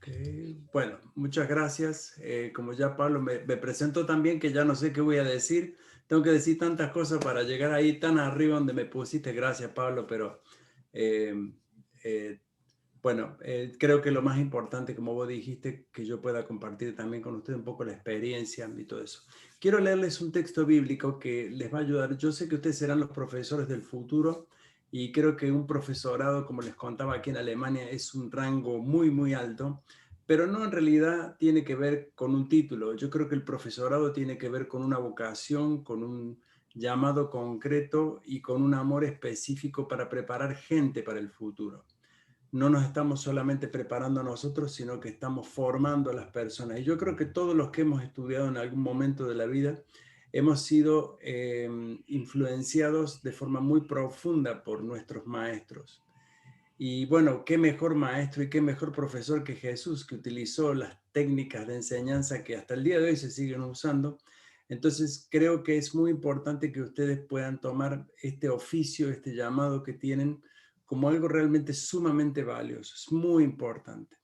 Ok, bueno, muchas gracias. Como ya Pablo me presentó también, que ya no sé qué voy a decir. Tengo que decir tantas cosas para llegar ahí tan arriba donde me pusiste. Gracias, Pablo, pero eh, eh, bueno, creo que lo más importante, como vos dijiste, que yo pueda compartir también con ustedes un poco la experiencia y todo eso. Quiero leerles un texto bíblico que les va a ayudar. Yo sé que ustedes serán los profesores del futuro y creo que un profesorado, como les contaba aquí en Alemania, es un rango muy, muy alto, pero no en realidad tiene que ver con un título. Yo creo que el profesorado tiene que ver con una vocación, con un llamado concreto y con un amor específico para preparar gente para el futuro. No nos estamos solamente preparando a nosotros, sino que estamos formando a las personas. Y yo creo que todos los que hemos estudiado en algún momento de la vida hemos sido influenciados de forma muy profunda por nuestros maestros. Y bueno, qué mejor maestro y qué mejor profesor que Jesús, que utilizó las técnicas de enseñanza que hasta el día de hoy se siguen usando. Entonces, creo que es muy importante que ustedes puedan tomar este oficio, este llamado que tienen, como algo realmente sumamente valioso. Es muy importante.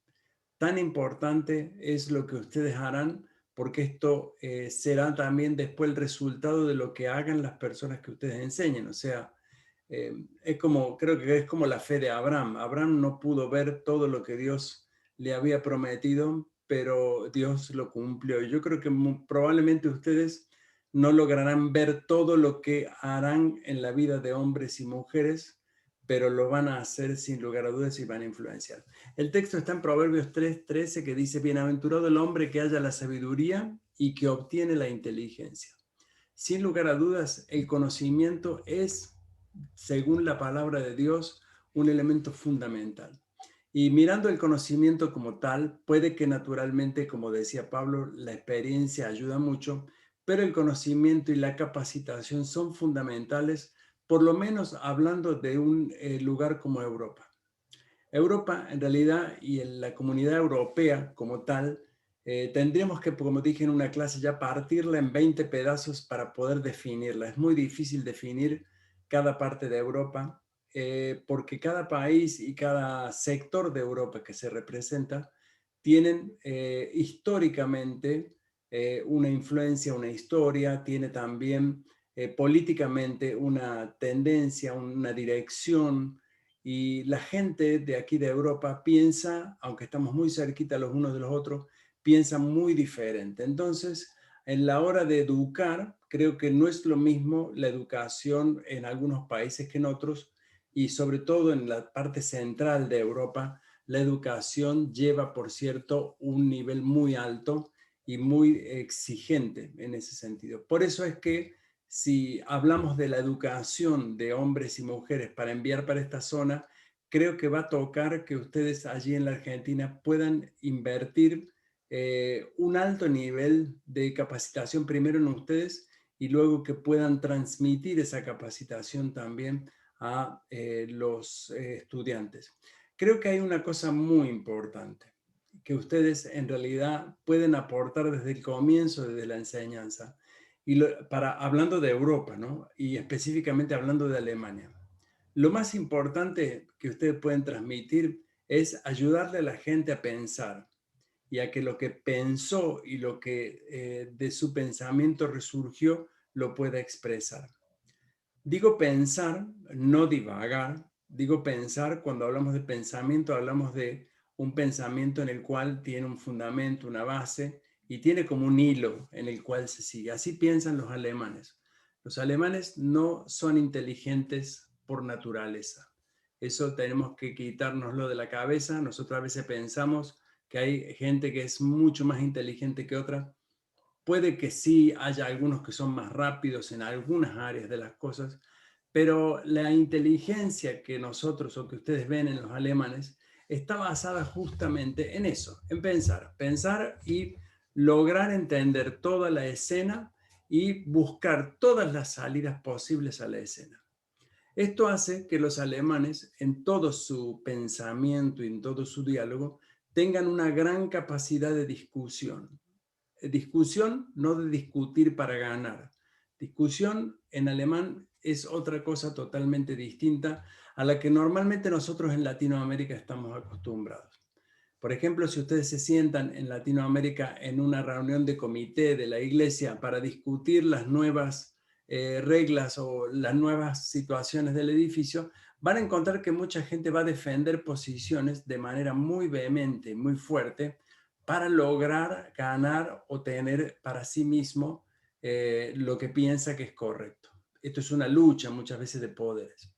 Tan importante es lo que ustedes harán, porque esto será también después el resultado de lo que hagan las personas que ustedes enseñen. O sea, es como, creo que es como la fe de Abraham. Abraham no pudo ver todo lo que Dios le había prometido, pero Dios lo cumplió. Y yo creo que probablemente ustedes no lograrán ver todo lo que harán en la vida de hombres y mujeres, pero lo van a hacer sin lugar a dudas y van a influenciar. El texto está en Proverbios 3:13 que dice, bienaventurado el hombre que haya la sabiduría y que obtiene la inteligencia. Sin lugar a dudas, el conocimiento es, según la palabra de Dios, un elemento fundamental. Y mirando el conocimiento como tal, puede que naturalmente, como decía Pablo, la experiencia ayuda mucho, pero el conocimiento y la capacitación son fundamentales, por lo menos hablando de un lugar como Europa. Europa, en realidad, y en la comunidad europea como tal, tendríamos que, como dije en una clase, ya partirla en 20 pedazos para poder definirla. Es muy difícil definir cada parte de Europa, porque cada país y cada sector de Europa que se representa tienen históricamente una influencia, una historia, tiene también políticamente una tendencia, una dirección, y la gente de aquí de Europa piensa, aunque estamos muy cerquita los unos de los otros, piensa muy diferente. Entonces, en la hora de educar, creo que no es lo mismo la educación en algunos países que en otros, y sobre todo en la parte central de Europa, la educación lleva, por cierto, un nivel muy alto y muy exigente en ese sentido. Por eso es que si hablamos de la educación de hombres y mujeres para enviar para esta zona, creo que va a tocar que ustedes allí en la Argentina puedan invertir un alto nivel de capacitación primero en ustedes y luego que puedan transmitir esa capacitación también a los estudiantes. Creo que hay una cosa muy importante que ustedes en realidad pueden aportar desde el comienzo, desde la enseñanza. Y hablando de Europa, ¿no? Y específicamente hablando de Alemania, lo más importante que ustedes pueden transmitir es ayudarle a la gente a pensar y a que lo que pensó y lo que de su pensamiento resurgió lo pueda expresar. Digo pensar, no divagar. Digo pensar, cuando hablamos de pensamiento, hablamos de un pensamiento en el cual tiene un fundamento, una base, y tiene como un hilo en el cual se sigue. Así piensan los alemanes. Los alemanes no son inteligentes por naturaleza. Eso tenemos que quitárnoslo de la cabeza. Nosotros a veces pensamos que hay gente que es mucho más inteligente que otra. Puede que sí haya algunos que son más rápidos en algunas áreas de las cosas, pero la inteligencia que nosotros o que ustedes ven en los alemanes está basada justamente en eso, en pensar, pensar y lograr entender toda la escena y buscar todas las salidas posibles a la escena. Esto hace que los alemanes, en todo su pensamiento y en todo su diálogo, tengan una gran capacidad de discusión. Discusión, no de discutir para ganar. Discusión en alemán es otra cosa totalmente distinta a la que normalmente nosotros en Latinoamérica estamos acostumbrados. Por ejemplo, si ustedes se sientan en Latinoamérica en una reunión de comité de la iglesia para discutir las nuevas reglas o las nuevas situaciones del edificio, van a encontrar que mucha gente va a defender posiciones de manera muy vehemente, muy fuerte, para lograr ganar o tener para sí mismo lo que piensa que es correcto. Esto es una lucha muchas veces de poderes.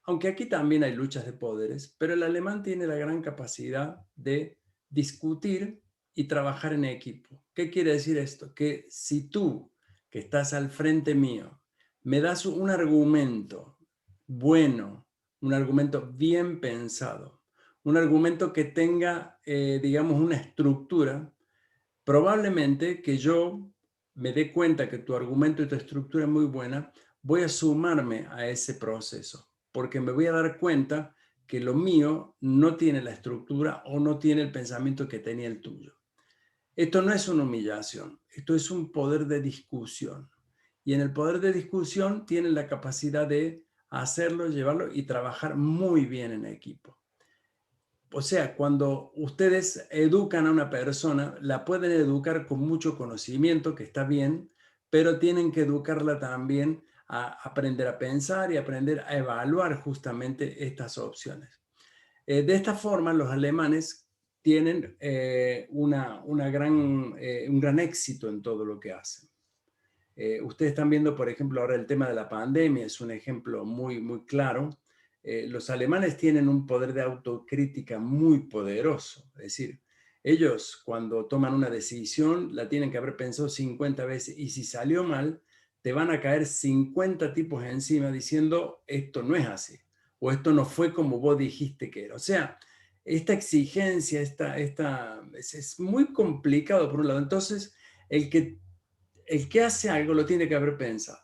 Aunque aquí también hay luchas de poderes, pero el alemán tiene la gran capacidad de discutir y trabajar en equipo. ¿Qué quiere decir esto? Que si tú, que estás al frente mío, me das un argumento bueno, un argumento bien pensado, un argumento que tenga, digamos, una estructura, probablemente que yo me dé cuenta que tu argumento y tu estructura es muy buena, voy a sumarme a ese proceso, porque me voy a dar cuenta que lo mío no tiene la estructura o no tiene el pensamiento que tenía el tuyo. Esto no es una humillación, esto es un poder de discusión. Y en el poder de discusión tienen la capacidad de hacerlo, llevarlo y trabajar muy bien en equipo. O sea, cuando ustedes educan a una persona, la pueden educar con mucho conocimiento, que está bien, pero tienen que educarla también a aprender a pensar y aprender a evaluar justamente estas opciones. De esta forma, los alemanes tienen un gran éxito en todo lo que hacen. Ustedes están viendo, por ejemplo, ahora el tema de la pandemia, es un ejemplo muy, muy claro. Los alemanes tienen un poder de autocrítica muy poderoso. Es decir, ellos cuando toman una decisión la tienen que haber pensado 50 veces y si salió mal, te van a caer 50 tipos encima diciendo esto no es así o esto no fue como vos dijiste que era. O sea, esta exigencia, es muy complicado por un lado. Entonces, el que el que hace algo lo tiene que haber pensado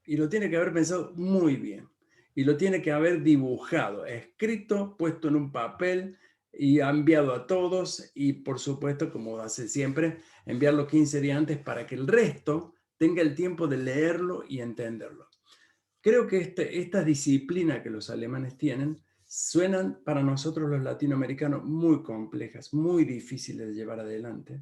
y lo tiene que haber pensado muy bien y lo tiene que haber dibujado, escrito, puesto en un papel y enviado a todos y por supuesto, como hace siempre, enviarlo 15 días antes para que el resto tenga el tiempo de leerlo y entenderlo. Creo que esta disciplina que los alemanes tienen suenan para nosotros los latinoamericanos muy complejas, muy difíciles de llevar adelante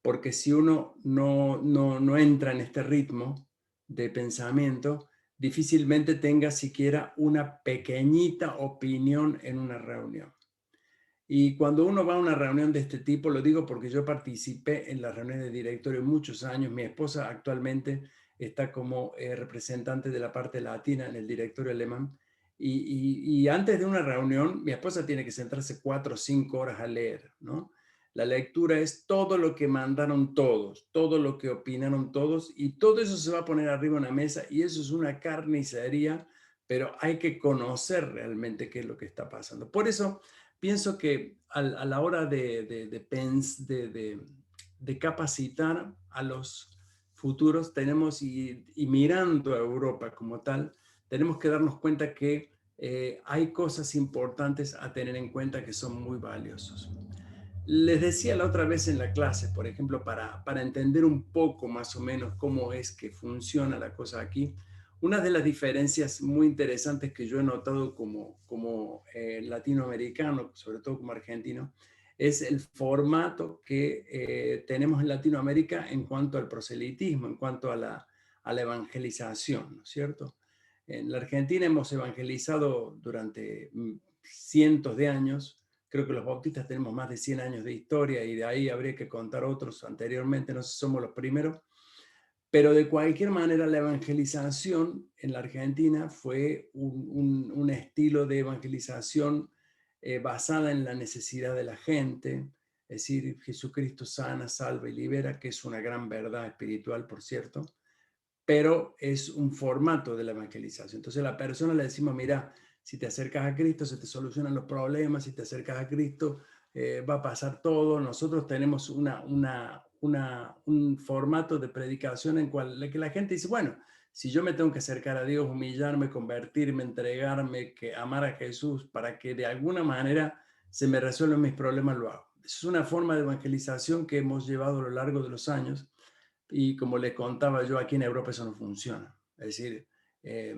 porque si uno no entra en este ritmo de pensamiento, difícilmente tenga siquiera una pequeñita opinión en una reunión. Y cuando uno va a una reunión de este tipo, lo digo porque yo participé en las reuniones de directorio muchos años, mi esposa actualmente está como representante de la parte latina en el directorio alemán, y antes de una reunión, mi esposa tiene que sentarse 4 o 5 horas a leer, ¿no? La lectura es todo lo que mandaron todos, todo lo que opinaron todos, y todo eso se va a poner arriba en la mesa, y eso es una carnicería, pero hay que conocer realmente qué es lo que está pasando. Por eso pienso que a la hora de capacitar a los futuros tenemos, y mirando a Europa como tal, tenemos que darnos cuenta que hay cosas importantes a tener en cuenta que son muy valiosos. Les decía la otra vez en la clase, por ejemplo, para entender un poco más o menos cómo es que funciona la cosa aquí, una de las diferencias muy interesantes que yo he notado como latinoamericano, sobre todo como argentino, es el formato que tenemos en Latinoamérica en cuanto al proselitismo, en cuanto a la evangelización, ¿no es cierto? En la Argentina hemos evangelizado durante cientos de años. Creo que los bautistas tenemos más de 100 años de historia y de ahí habría que contar otros anteriormente, no sé si somos los primeros, pero de cualquier manera la evangelización en la Argentina fue un estilo de evangelización basada en la necesidad de la gente, es decir, Jesucristo sana, salva y libera, que es una gran verdad espiritual, por cierto, pero es un formato de la evangelización. Entonces a la persona le decimos, mira, si te acercas a Cristo se te solucionan los problemas, si te acercas a Cristo va a pasar todo. Nosotros tenemos un formato de predicación en cual que la gente dice, bueno, si yo me tengo que acercar a Dios, humillarme, convertirme, entregarme, que amar a Jesús para que de alguna manera se me resuelvan mis problemas, lo hago. Es una forma de evangelización que hemos llevado a lo largo de los años y como les contaba yo, aquí en Europa eso no funciona. Es decir, eh,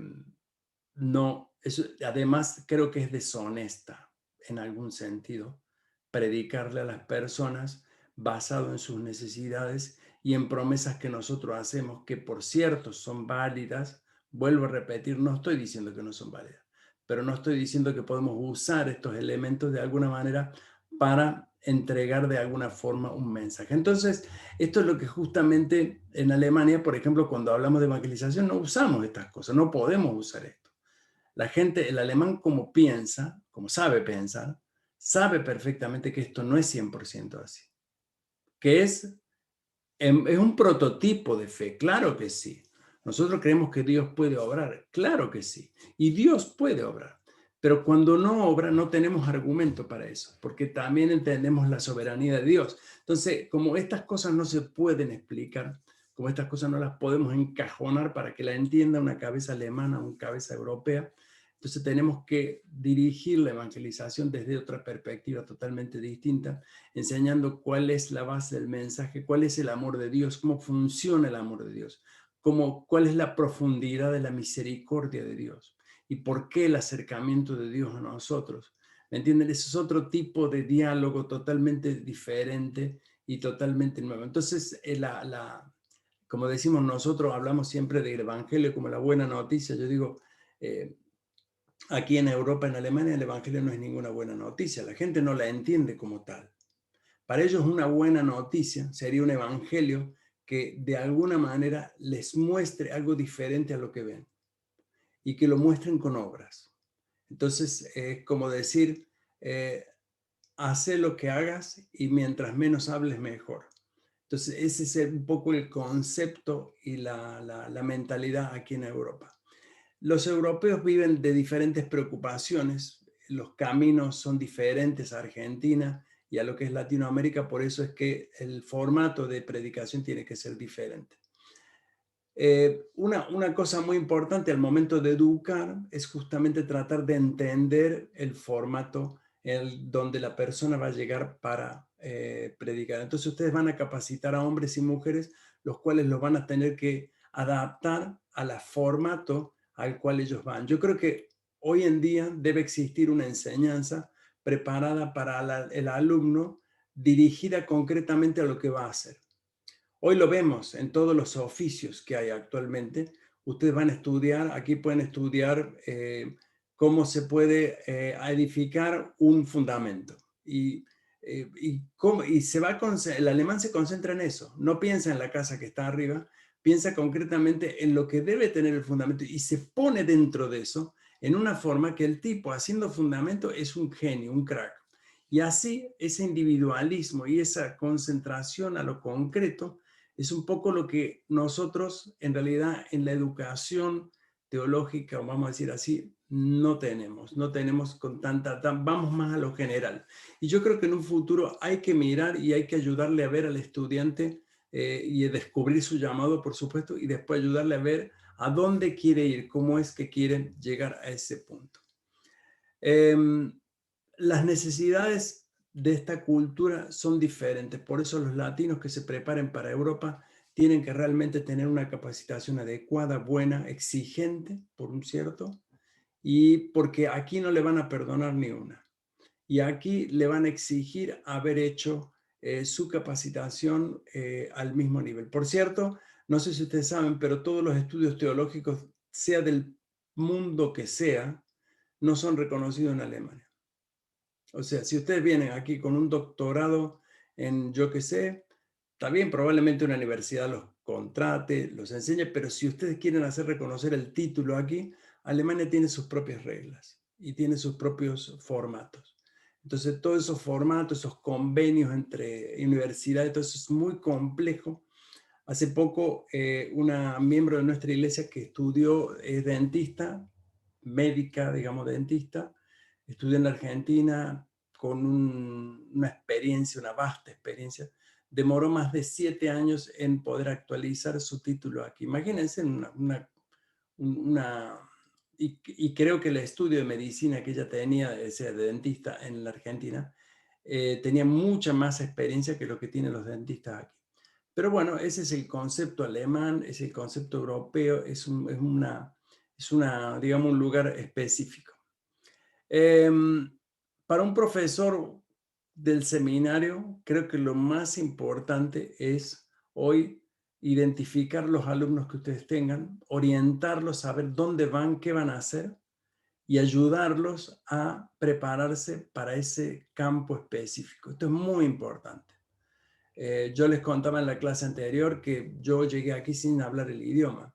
no, eso, además creo que es deshonesta en algún sentido, predicarle a las personas basado en sus necesidades y en promesas que nosotros hacemos, que por cierto son válidas. Vuelvo a repetir, no estoy diciendo que no son válidas, pero no estoy diciendo que podemos usar estos elementos de alguna manera para entregar de alguna forma un mensaje. Entonces, esto es lo que justamente en Alemania, por ejemplo, cuando hablamos de evangelización, no usamos estas cosas, no podemos usar esto. La gente, el alemán como piensa, como sabe pensar, sabe perfectamente que esto no es 100% así, que es un prototipo de fe, claro que sí. Nosotros creemos que Dios puede obrar, claro que sí. Y Dios puede obrar. Pero cuando no obra, no tenemos argumento para eso, porque también entendemos la soberanía de Dios. Entonces, como estas cosas no se pueden explicar, como estas cosas no las podemos encajonar para que la entienda una cabeza alemana, una cabeza europea, entonces tenemos que dirigir la evangelización desde otra perspectiva totalmente distinta, enseñando cuál es la base del mensaje, cuál es el amor de Dios, cómo funciona el amor de Dios, cuál es la profundidad de la misericordia de Dios y por qué el acercamiento de Dios a nosotros. ¿Me entienden? Ese es otro tipo de diálogo totalmente diferente y totalmente nuevo. Entonces, como decimos nosotros, hablamos siempre del Evangelio como la buena noticia. Yo digo, eh, aquí en Europa, en Alemania, el Evangelio no es ninguna buena noticia. La gente no la entiende como tal. Para ellos una buena noticia sería un evangelio que de alguna manera les muestre algo diferente a lo que ven y que lo muestren con obras. Entonces, es como decir, eh, hace lo que hagas y mientras menos hables, mejor. Entonces, ese es un poco el concepto y la mentalidad aquí en Europa. Los europeos viven de diferentes preocupaciones, los caminos son diferentes a Argentina y a lo que es Latinoamérica, por eso es que el formato de predicación tiene que ser diferente. Una cosa muy importante al momento de educar es justamente tratar de entender el formato donde la persona va a llegar para predicar. Entonces ustedes van a capacitar a hombres y mujeres, los cuales los van a tener que adaptar al formato al cual ellos van. Yo creo que hoy en día debe existir una enseñanza preparada para el alumno, dirigida concretamente a lo que va a hacer. Hoy lo vemos en todos los oficios que hay actualmente. Ustedes van a estudiar, aquí pueden estudiar cómo se puede edificar un fundamento. El alemán se concentra en eso, no piensa en la casa que está arriba, piensa concretamente en lo que debe tener el fundamento y se pone dentro de eso en una forma que el tipo haciendo fundamento es un genio, un crack. Y así ese individualismo y esa concentración a lo concreto es un poco lo que nosotros en realidad en la educación teológica, o vamos a decir así, no tenemos vamos más a lo general. Y yo creo que en un futuro hay que mirar y hay que ayudarle a ver al estudiante y a descubrir su llamado, por supuesto, y después ayudarle a ver a dónde quiere ir, cómo es que quiere llegar a ese punto. Las necesidades de esta cultura son diferentes, por eso los latinos que se preparen para Europa tienen que realmente tener una capacitación adecuada, buena, exigente, por un cierto, y porque aquí no le van a perdonar ni una. Y aquí le van a exigir haber hecho su capacitación al mismo nivel. Por cierto, no sé si ustedes saben, pero todos los estudios teológicos, sea del mundo que sea, no son reconocidos en Alemania. O sea, si ustedes vienen aquí con un doctorado en yo qué sé, está bien, probablemente una universidad los contrate, los enseñe, pero si ustedes quieren hacer reconocer el título aquí, Alemania tiene sus propias reglas y tiene sus propios formatos. Entonces, todos esos formatos, esos convenios entre universidades, todo eso es muy complejo. Hace poco, una miembro de nuestra iglesia que estudió, es dentista, médica, digamos, dentista, estudió en la Argentina con una experiencia, una vasta experiencia, demoró más de 7 años en poder actualizar su título aquí. Imagínense y creo que el estudio de medicina que ella tenía, ese de dentista en la Argentina, tenía mucha más experiencia que lo que tienen los dentistas aquí. Pero bueno, ese es el concepto alemán, es el concepto europeo, digamos, un lugar específico. Para un profesor del seminario, creo que lo más importante es hoy identificar los alumnos que ustedes tengan, orientarlos, saber dónde van, qué van a hacer y ayudarlos a prepararse para ese campo específico. Esto es muy importante. Yo les contaba en la clase anterior que yo llegué aquí sin hablar el idioma.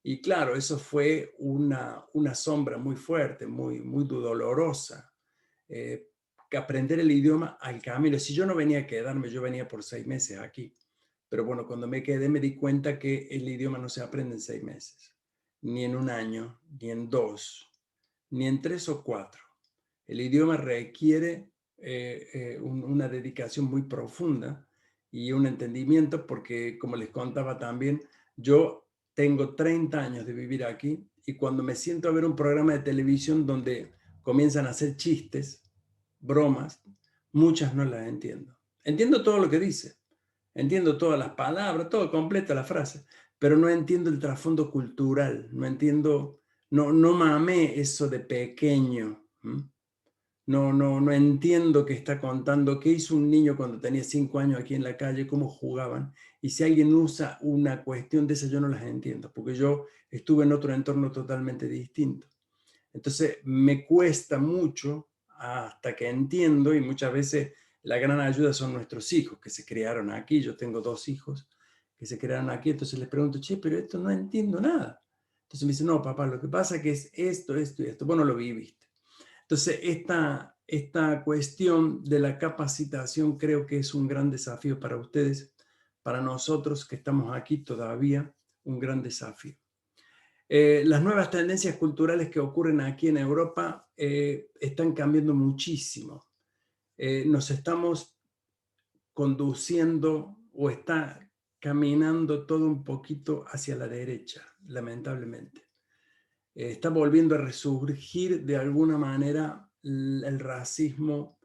Y claro, eso fue una sombra muy fuerte, muy dolorosa. Que aprender el idioma al camino. Si yo no venía a quedarme, yo venía por 6 meses aquí. Pero bueno, cuando me quedé me di cuenta que el idioma no se aprende en 6 meses, ni en un año, ni en 2, ni en 3 o 4. El idioma requiere una dedicación muy profunda y un entendimiento porque, como les contaba también, yo tengo 30 años de vivir aquí y cuando me siento a ver un programa de televisión donde comienzan a hacer chistes, bromas, muchas no las entiendo. Entiendo todo lo que dice, entiendo todas las palabras, todo completa la frase, pero no entiendo el trasfondo cultural, no entiendo, no mamé eso de pequeño. No entiendo qué está contando, qué hizo un niño cuando tenía 5 años aquí en la calle, cómo jugaban. Y si alguien usa una cuestión de esa, yo no las entiendo, porque yo estuve en otro entorno totalmente distinto. Entonces, me cuesta mucho hasta que entiendo, y muchas veces la gran ayuda son nuestros hijos, que se criaron aquí. Yo tengo 2 hijos que se criaron aquí, entonces les pregunto, che, pero esto no entiendo nada. Entonces me dicen, no, papá, lo que pasa es que es esto, esto y esto. Bueno, lo viviste. Entonces, esta cuestión de la capacitación creo que es un gran desafío para ustedes, para nosotros que estamos aquí todavía, un gran desafío. Las nuevas tendencias culturales que ocurren aquí en Europa están cambiando muchísimo. Nos estamos conduciendo o está caminando todo un poquito hacia la derecha, lamentablemente. Está volviendo a resurgir de alguna manera el racismo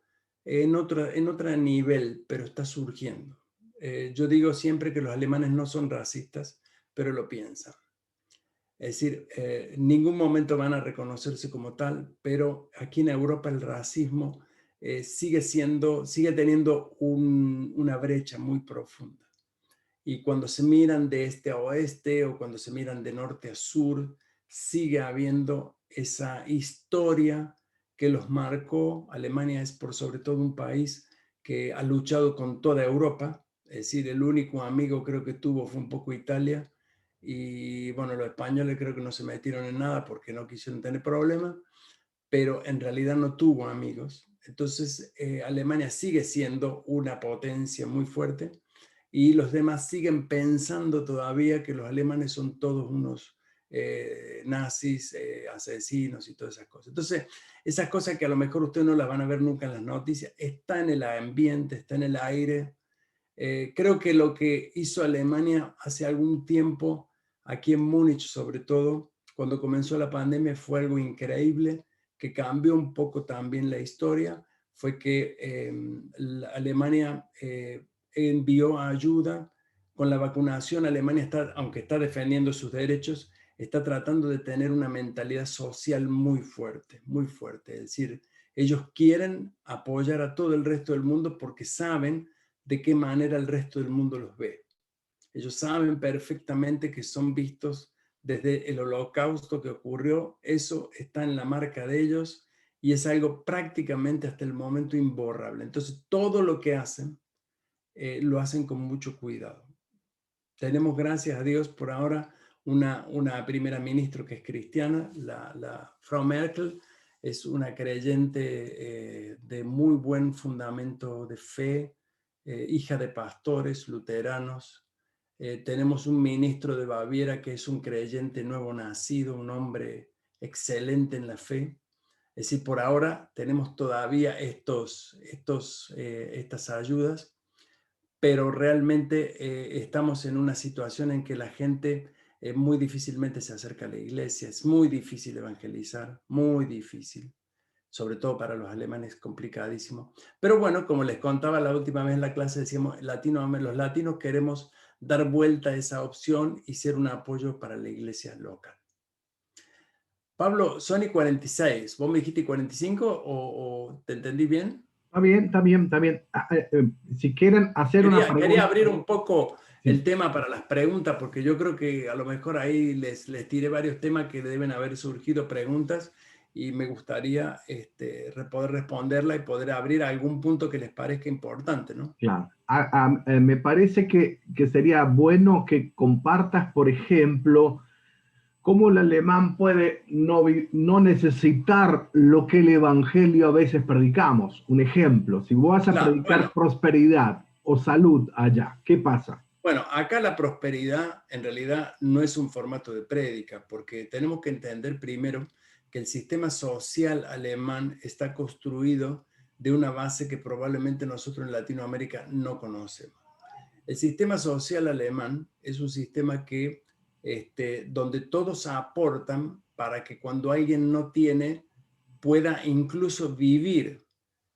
en otro nivel, pero está surgiendo. Yo digo siempre que los alemanes no son racistas, pero lo piensan. Es decir, en ningún momento van a reconocerse como tal, pero aquí en Europa el racismo sigue teniendo una brecha muy profunda. Y cuando se miran de este a oeste o cuando se miran de norte a sur, sigue habiendo esa historia que los marcó. Alemania es por sobre todo un país que ha luchado con toda Europa. Es decir, el único amigo creo que tuvo fue un poco Italia. Y bueno, los españoles creo que no se metieron en nada porque no quisieron tener problemas, pero en realidad no tuvo amigos. Entonces, Alemania sigue siendo una potencia muy fuerte y los demás siguen pensando todavía que los alemanes son todos unos nazis, asesinos y todas esas cosas. Entonces, esas cosas que a lo mejor ustedes no las van a ver nunca en las noticias, está en el ambiente, está en el aire. Creo que lo que hizo Alemania hace algún tiempo, aquí en Múnich sobre todo, cuando comenzó la pandemia, fue algo increíble, que cambió un poco también la historia, fue que Alemania envió ayuda con la vacunación. Alemania está, aunque está defendiendo sus derechos, está tratando de tener una mentalidad social muy fuerte, muy fuerte. Es decir, ellos quieren apoyar a todo el resto del mundo porque saben de qué manera el resto del mundo los ve. Ellos saben perfectamente que son vistos desde el holocausto que ocurrió. Eso está en la marca de ellos y es algo prácticamente hasta el momento imborrable. Entonces, todo lo que hacen, lo hacen con mucho cuidado. Tenemos, gracias a Dios, por ahora una primera ministra que es cristiana, la Frau Merkel. Es una creyente de muy buen fundamento de fe, hija de pastores luteranos. Tenemos un ministro de Baviera que es un creyente nuevo nacido, un hombre excelente en la fe. Es decir, por ahora tenemos todavía estas ayudas, pero realmente estamos en una situación en que la gente muy difícilmente se acerca a la iglesia. Es muy difícil evangelizar, muy difícil, sobre todo para los alemanes, complicadísimo. Pero bueno, como les contaba la última vez en la clase, decíamos, los latinos queremos dar vuelta a esa opción y ser un apoyo para la iglesia local. Pablo, Sony 46, ¿vos me dijiste 45 o te entendí bien? Está bien, está bien, está bien. Si quieren hacer una Quería pregunta. abrir un poco el Sí, tema para las preguntas, porque yo creo que a lo mejor ahí les tiré varios temas que deben haber surgido preguntas y me gustaría poder responderla y poder abrir algún punto que les parezca importante, ¿no? claro. Me parece que sería bueno que compartas, por ejemplo, cómo el alemán puede no necesitar lo que el evangelio a veces predicamos. Un ejemplo, si vos vas a Claro, predicar prosperidad o salud allá, ¿qué pasa? bueno, acá la prosperidad en realidad no es un formato de prédica, porque tenemos que entender primero que el sistema social alemán está construido de una base que probablemente nosotros en Latinoamérica no conocemos. El sistema social alemán es un sistema donde todos aportan para que cuando alguien no tiene, pueda incluso vivir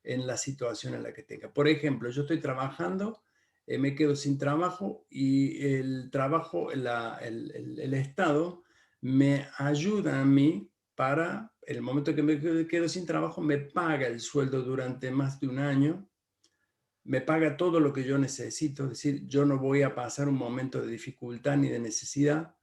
en la situación en la que tenga. Por ejemplo, yo estoy trabajando, me quedo sin trabajo y el trabajo, el Estado me ayuda a mí para, el momento que me quedo sin trabajo, me paga el sueldo durante más de un año, me paga todo lo que yo necesito, es decir, yo no voy a pasar un momento de dificultad ni de necesidad.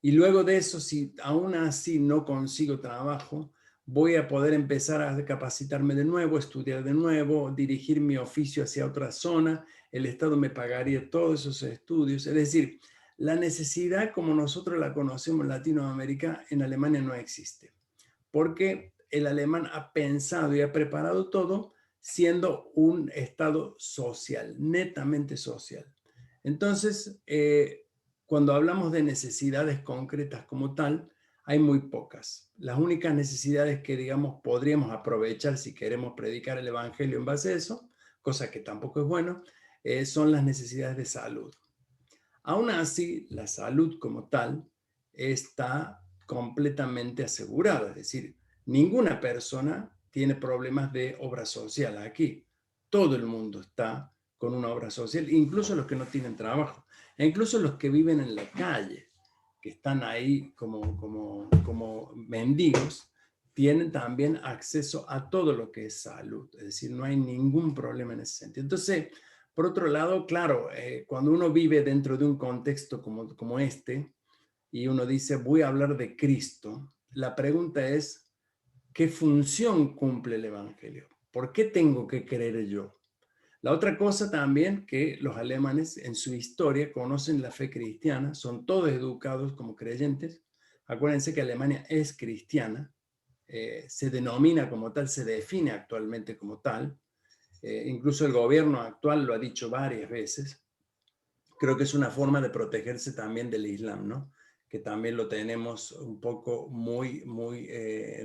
Y luego de eso, si aún así no consigo trabajo, voy a poder empezar a capacitarme de nuevo, estudiar de nuevo, dirigir mi oficio hacia otra zona. El Estado me pagaría todos esos estudios. Es decir, la necesidad como nosotros la conocemos en Latinoamérica, en Alemania no existe, porque el alemán ha pensado y ha preparado todo siendo un Estado social, netamente social. Entonces, cuando hablamos de necesidades concretas como tal, hay muy pocas. Las únicas necesidades que, digamos, podríamos aprovechar si queremos predicar el Evangelio en base a eso, cosa que tampoco es bueno, son las necesidades de salud. Aún así, la salud como tal está completamente asegurada, es decir, ninguna persona tiene problemas de obra social aquí. Todo el mundo está con una obra social, incluso los que no tienen trabajo, e incluso los que viven en la calle, que están ahí como mendigos, tienen también acceso a todo lo que es salud, es decir, no hay ningún problema en ese sentido. Entonces, por otro lado, claro, cuando uno vive dentro de un contexto como este y uno dice, voy a hablar de Cristo, la pregunta es, ¿qué función cumple el Evangelio? ¿Por qué tengo que creer yo? La otra cosa también que los alemanes en su historia conocen la fe cristiana, son todos educados como creyentes. Acuérdense que Alemania es cristiana, se denomina como tal, se define actualmente como tal. Incluso el gobierno actual lo ha dicho varias veces. Creo que es una forma de protegerse también del Islam, ¿no? Que también lo tenemos un poco muy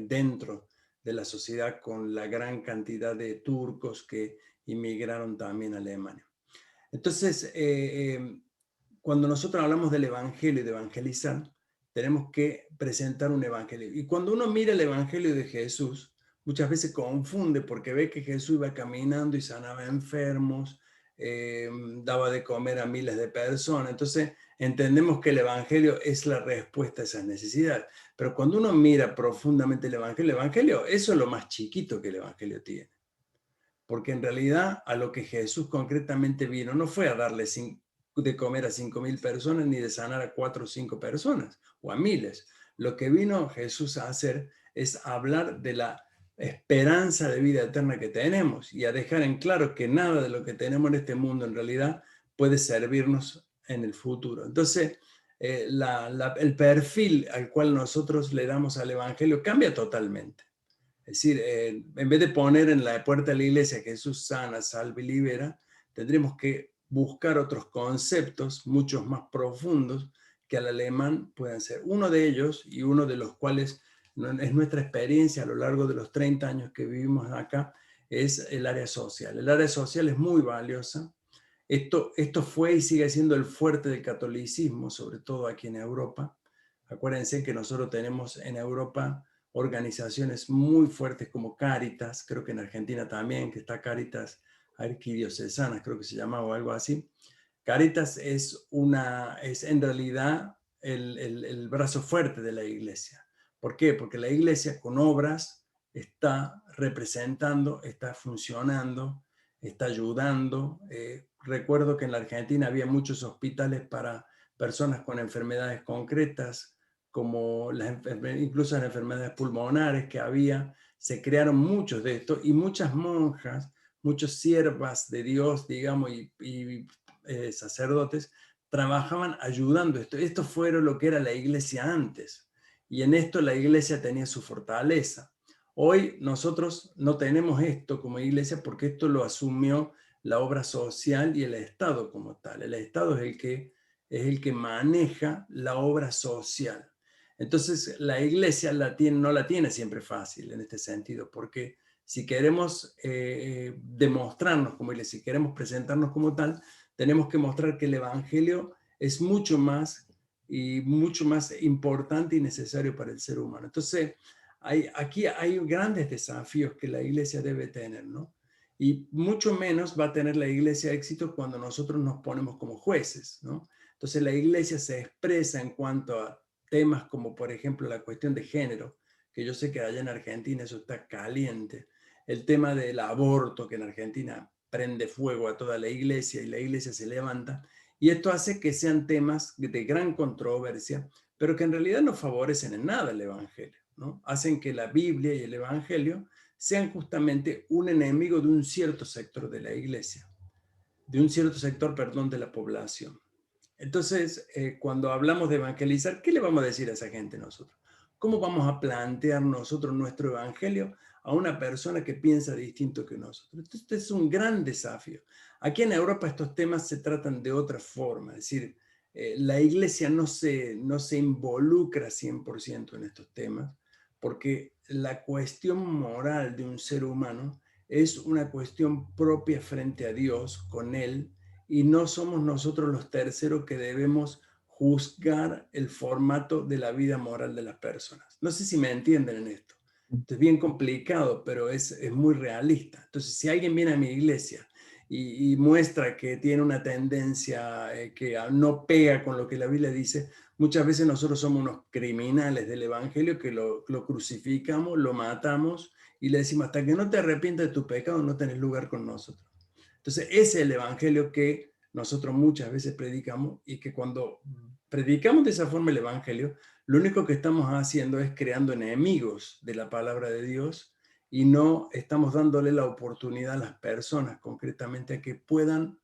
dentro de la sociedad con la gran cantidad de turcos que inmigraron también a Alemania. Entonces, cuando nosotros hablamos del evangelio y de evangelizar, tenemos que presentar un evangelio. Y cuando uno mira el evangelio de Jesús, muchas veces confunde porque ve que Jesús iba caminando y sanaba enfermos, daba de comer a miles de personas. Entonces, entendemos que el evangelio es la respuesta a esas necesidades. Pero cuando uno mira profundamente el evangelio, eso es lo más chiquito que el evangelio tiene. Porque en realidad a lo que Jesús concretamente vino no fue a darle de comer a 5.000 personas ni de sanar a 4 o 5 personas o a miles. Lo que vino Jesús a hacer es hablar de la esperanza de vida eterna que tenemos y a dejar en claro que nada de lo que tenemos en este mundo en realidad puede servirnos en el futuro. Entonces, el perfil al cual nosotros le damos al Evangelio cambia totalmente. Es decir, en vez de poner en la puerta de la iglesia Jesús sana, salva y libera, tendremos que buscar otros conceptos muchos más profundos que al alemán puedan ser. Uno de ellos, y uno de los cuales es nuestra experiencia a lo largo de los 30 años que vivimos acá, es el área social. El área social es muy valiosa. Esto fue y sigue siendo el fuerte del catolicismo, sobre todo aquí en Europa. Acuérdense que nosotros tenemos en Europa organizaciones muy fuertes como Cáritas, creo que en Argentina también, que está Cáritas Arquidiocesanas, creo que se llama o algo así. Cáritas es en realidad el brazo fuerte de la iglesia. ¿Por qué? Porque la iglesia con obras está representando, está funcionando, está ayudando. Recuerdo que en la Argentina había muchos hospitales para personas con enfermedades concretas, como incluso las enfermedades pulmonares que había. Se crearon muchos de estos y muchas monjas, muchos siervas de Dios, digamos, y sacerdotes, trabajaban ayudando esto. Esto fue lo que era la iglesia antes. Y en esto la iglesia tenía su fortaleza. Hoy nosotros no tenemos esto como iglesia porque esto lo asumió la obra social y el Estado como tal. El Estado es el que maneja la obra social. Entonces la iglesia no la tiene siempre fácil en este sentido, porque si queremos demostrarnos como iglesia, si queremos presentarnos como tal, tenemos que mostrar que el evangelio es mucho más y mucho más importante y necesario para el ser humano. Entonces, aquí hay grandes desafíos que la iglesia debe tener, ¿no? Y mucho menos va a tener la iglesia éxito cuando nosotros nos ponemos como jueces, ¿no? Entonces, la iglesia se expresa en cuanto a temas como, por ejemplo, la cuestión de género, que yo sé que allá en Argentina eso está caliente. El tema del aborto, que en Argentina prende fuego a toda la iglesia y la iglesia se levanta. Y esto hace que sean temas de gran controversia, pero que en realidad no favorecen en nada el evangelio, ¿no? Hacen que la Biblia y el evangelio sean justamente un enemigo de un cierto sector de la iglesia, de un cierto sector, perdón, de la población. Entonces, cuando hablamos de evangelizar, ¿qué le vamos a decir a esa gente nosotros? ¿Cómo vamos a plantear nosotros nuestro evangelio a una persona que piensa distinto que nosotros? Entonces, este es un gran desafío. Aquí en Europa estos temas se tratan de otra forma, es decir, la iglesia no se involucra 100% en estos temas, porque la cuestión moral de un ser humano es una cuestión propia frente a Dios, con Él, y no somos nosotros los terceros que debemos juzgar el formato de la vida moral de las personas. No sé si me entienden en esto. Esto es bien complicado, pero es muy realista. Entonces, si alguien viene a mi iglesia y muestra que tiene una tendencia que no pega con lo que la Biblia dice, muchas veces nosotros somos unos criminales del evangelio que lo crucificamos, lo matamos y le decimos, hasta que no te arrepientas de tu pecado, no tenés lugar con nosotros. Entonces, ese es el evangelio que nosotros muchas veces predicamos, y que cuando predicamos de esa forma el evangelio, lo único que estamos haciendo es creando enemigos de la palabra de Dios, y no estamos dándole la oportunidad a las personas concretamente a que puedan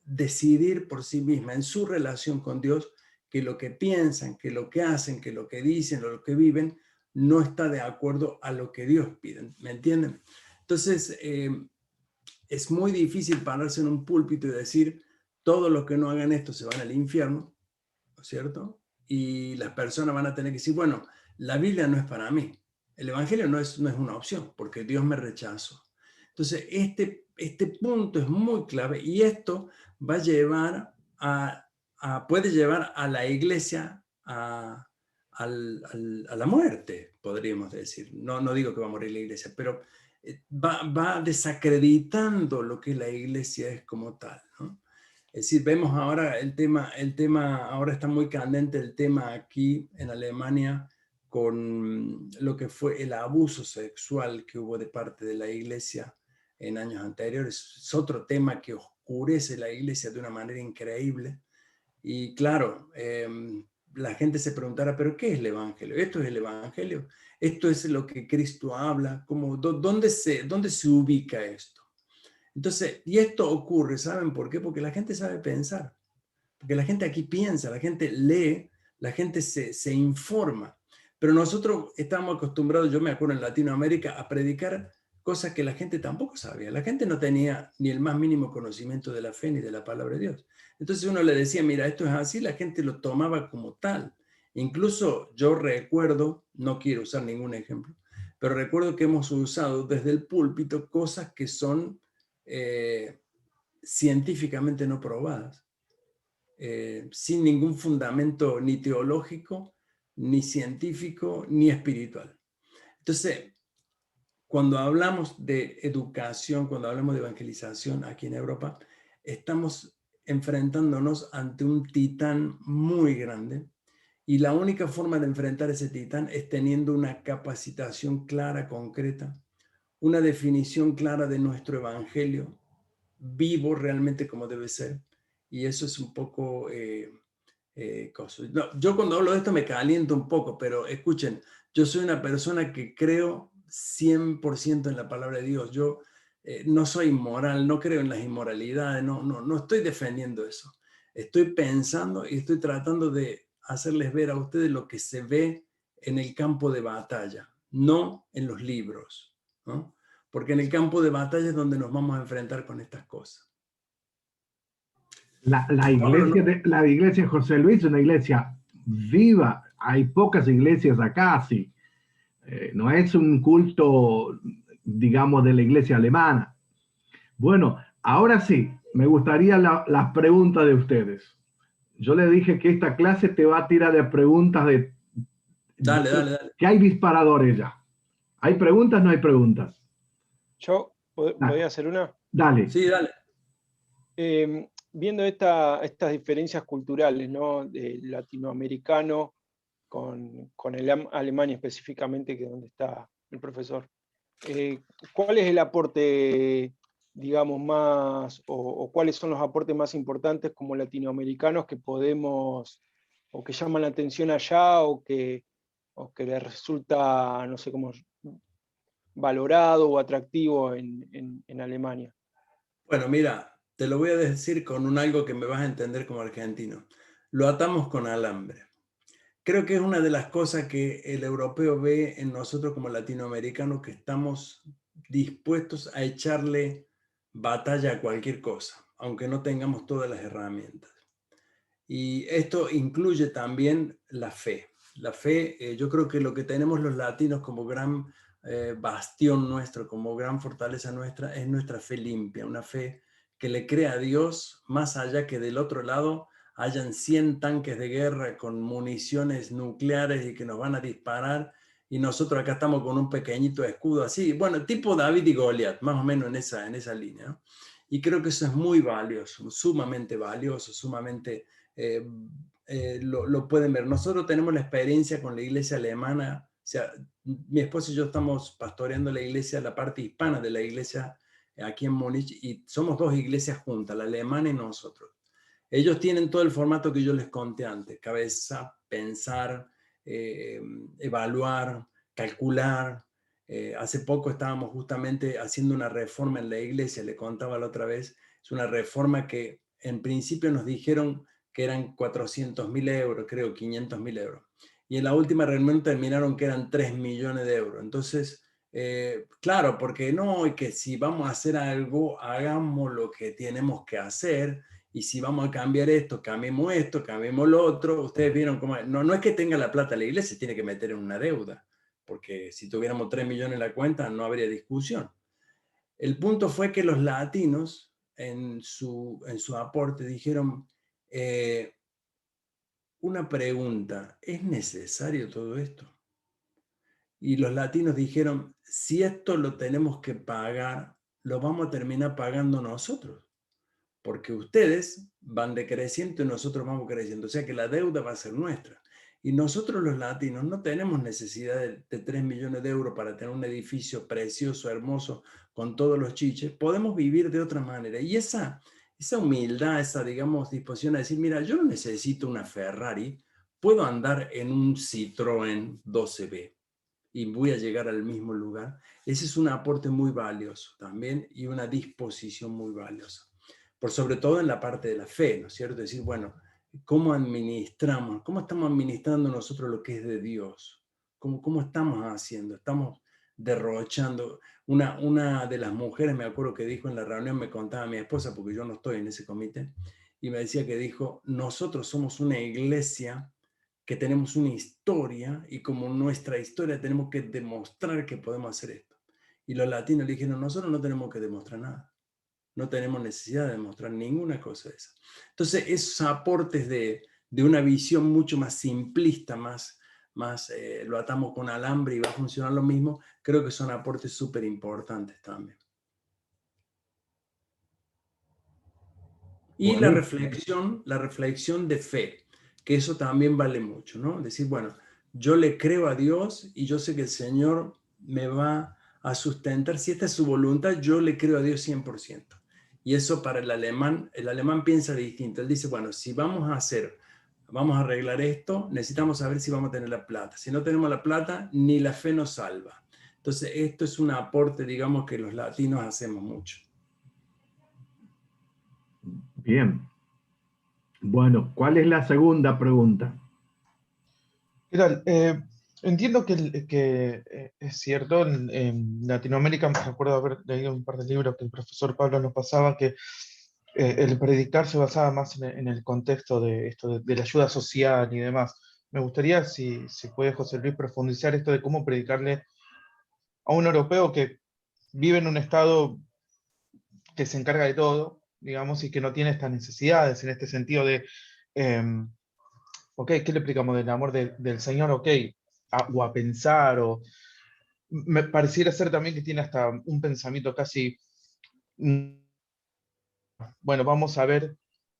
decidir por sí mismas en su relación con Dios que lo que piensan, que lo que hacen, que lo que dicen o lo que viven no está de acuerdo a lo que Dios pide. ¿Me entienden? Entonces, es muy difícil pararse en un púlpito y decir, todos los que no hagan esto se van al infierno, ¿no es cierto? Y las personas van a tener que decir, bueno, la Biblia no es para mí. El evangelio no es una opción, porque Dios me rechazó. Entonces, este punto es muy clave, y esto va a llevar puede llevar a la iglesia a la muerte, podríamos decir. No digo que va a morir la iglesia, pero va desacreditando lo que la iglesia es como tal, ¿no? Es decir, vemos ahora el tema ahora está muy candente el tema aquí en Alemania con lo que fue el abuso sexual que hubo de parte de la iglesia en años anteriores. Es otro tema que oscurece la iglesia de una manera increíble. Y claro, la gente se preguntará, ¿pero qué es el evangelio? ¿Esto es el evangelio? ¿Esto es lo que Cristo habla? ¿Dónde se ubica esto? Entonces, y esto ocurre, ¿saben por qué? Porque la gente sabe pensar, porque la gente aquí piensa, la gente lee, la gente se informa. Pero nosotros estamos acostumbrados, yo me acuerdo en Latinoamérica, a predicar cosas que la gente tampoco sabía. La gente no tenía ni el más mínimo conocimiento de la fe ni de la palabra de Dios. Entonces uno le decía, mira, esto es así, la gente lo tomaba como tal. Incluso yo recuerdo, no quiero usar ningún ejemplo, pero recuerdo que hemos usado desde el púlpito cosas que son científicamente no probadas, sin ningún fundamento ni teológico, ni científico, ni espiritual. Entonces, cuando hablamos de educación, cuando hablamos de evangelización aquí en Europa, estamos enfrentándonos ante un titán muy grande, Y la única forma de enfrentar ese titán es teniendo una capacitación clara, concreta, una definición clara de nuestro evangelio, vivo realmente como debe ser. Y eso es un poco cosa. No, yo cuando hablo de esto me caliento un poco, pero escuchen, yo soy una persona que creo 100% en la palabra de Dios. Yo no soy inmoral, no creo en las inmoralidades, no estoy defendiendo eso. Estoy pensando y estoy tratando de hacerles ver a ustedes lo que se ve en el campo de batalla, no en los libros, ¿no? Porque en el campo de batalla es donde nos vamos a enfrentar con estas cosas. Pablo, no, La iglesia José Luis es una iglesia viva. Hay pocas iglesias acá, sí. No es un culto, digamos, de la iglesia alemana. Bueno, ahora sí, me gustaría las preguntas de ustedes. Yo le dije que esta clase te va a tirar de preguntas dale, dale, dale. que hay disparadores ya. ¿Hay preguntas? No hay preguntas. Yo Dale. podría hacer una. Dale. Sí, dale. Viendo estas diferencias culturales, ¿no? De latinoamericano con el Alemania específicamente, que es donde está el profesor. ¿Cuál es el aporte, digamos, más, o cuáles son los aportes más importantes como latinoamericanos que podemos, o que llaman la atención allá, o que les resulta, no sé cómo, valorado o atractivo en Alemania? Bueno, mira, te lo voy a decir con algo que me vas a entender como argentino. Lo atamos con alambre. Creo que es una de las cosas que el europeo ve en nosotros como latinoamericanos, que estamos dispuestos a echarle batalla a cualquier cosa, aunque no tengamos todas las herramientas. Y esto incluye también la fe. La fe, yo creo que lo que tenemos los latinos como gran bastión nuestro, como gran fortaleza nuestra, es nuestra fe limpia, una fe que le cree a Dios, más allá que del otro lado hayan 100 tanques de guerra con municiones nucleares y que nos van a disparar, y nosotros acá estamos con un pequeñito escudo así, bueno, tipo David y Goliat, más o menos en esa línea, ¿no? Y creo que eso es muy valioso, sumamente lo pueden ver. Nosotros tenemos la experiencia con la iglesia alemana, o sea, mi esposo y yo estamos pastoreando la iglesia, la parte hispana de la iglesia aquí en Múnich, y somos dos iglesias juntas, la alemana y nosotros. Ellos tienen todo el formato que yo les conté antes: cabeza, pensar, evaluar, calcular. Hace poco estábamos justamente haciendo una reforma en la iglesia, le contaba la otra vez. Es una reforma que en principio nos dijeron que eran 400.000 euros, creo, 500.000 euros. Y en la última reunión terminaron que eran 3 millones de euros. Entonces, claro, porque no, y que si vamos a hacer algo, hagamos lo que tenemos que hacer, y si vamos a cambiar esto, cambiemos lo otro. Ustedes vieron cómo, no es que tenga la plata la iglesia, tiene que meter en una deuda, porque si tuviéramos 3 millones en la cuenta no habría discusión. El punto fue que los latinos en su aporte dijeron, una pregunta: ¿es necesario todo esto? Y los latinos dijeron, si esto lo tenemos que pagar, lo vamos a terminar pagando nosotros, porque ustedes van decreciendo y nosotros vamos creciendo, o sea que la deuda va a ser nuestra. Y nosotros los latinos no tenemos necesidad de 3 millones de euros para tener un edificio precioso, hermoso, con todos los chiches. Podemos vivir de otra manera. Y esa humildad, esa, digamos, disposición a decir, mira, yo no necesito una Ferrari, puedo andar en un Citroën 12B y voy a llegar al mismo lugar. Ese es un aporte muy valioso también, y una disposición muy valiosa. Por sobre todo en la parte de la fe, ¿no es cierto? Decir, bueno, ¿cómo administramos? ¿Cómo estamos administrando nosotros lo que es de Dios? ¿Cómo estamos haciendo? Estamos derrochando. Una de las mujeres, me acuerdo que dijo en la reunión, me contaba a mi esposa, porque yo no estoy en ese comité, y me decía que dijo, nosotros somos una iglesia que tenemos una historia, y como nuestra historia tenemos que demostrar que podemos hacer esto. Y los latinos le dijeron, nosotros no tenemos que demostrar nada. No tenemos necesidad de demostrar ninguna cosa de esa. Entonces, esos aportes de una visión mucho más simplista, más lo atamos con alambre y va a funcionar lo mismo, creo que son aportes súper importantes también. Y la Buenísimo. reflexión de fe. que eso también vale mucho, ¿no? Decir, bueno, yo le creo a Dios y yo sé que el Señor me va a sustentar. Si esta es su voluntad, yo le creo a Dios 100%. Y eso para el alemán piensa distinto. Él dice, bueno, si vamos a arreglar esto, necesitamos saber si vamos a tener la plata. Si no tenemos la plata, ni la fe nos salva. Entonces, esto es un aporte, digamos, que los latinos hacemos mucho. Bien. Bueno, ¿cuál es la segunda pregunta? ¿Qué tal? Entiendo que es cierto, en Latinoamérica me acuerdo haber leído un par de libros que el profesor Pablo nos pasaba, que el predicar se basaba más en el contexto de esto, de la ayuda social y demás. Me gustaría, si puede José Luis, profundizar esto de cómo predicarle a un europeo que vive en un estado que se encarga de todo, digamos, y que no tiene estas necesidades en este sentido de, ok, ¿qué le explicamos del amor del Señor? Ok, o a pensar, o me pareciera ser también que tiene hasta un pensamiento casi, bueno, vamos a ver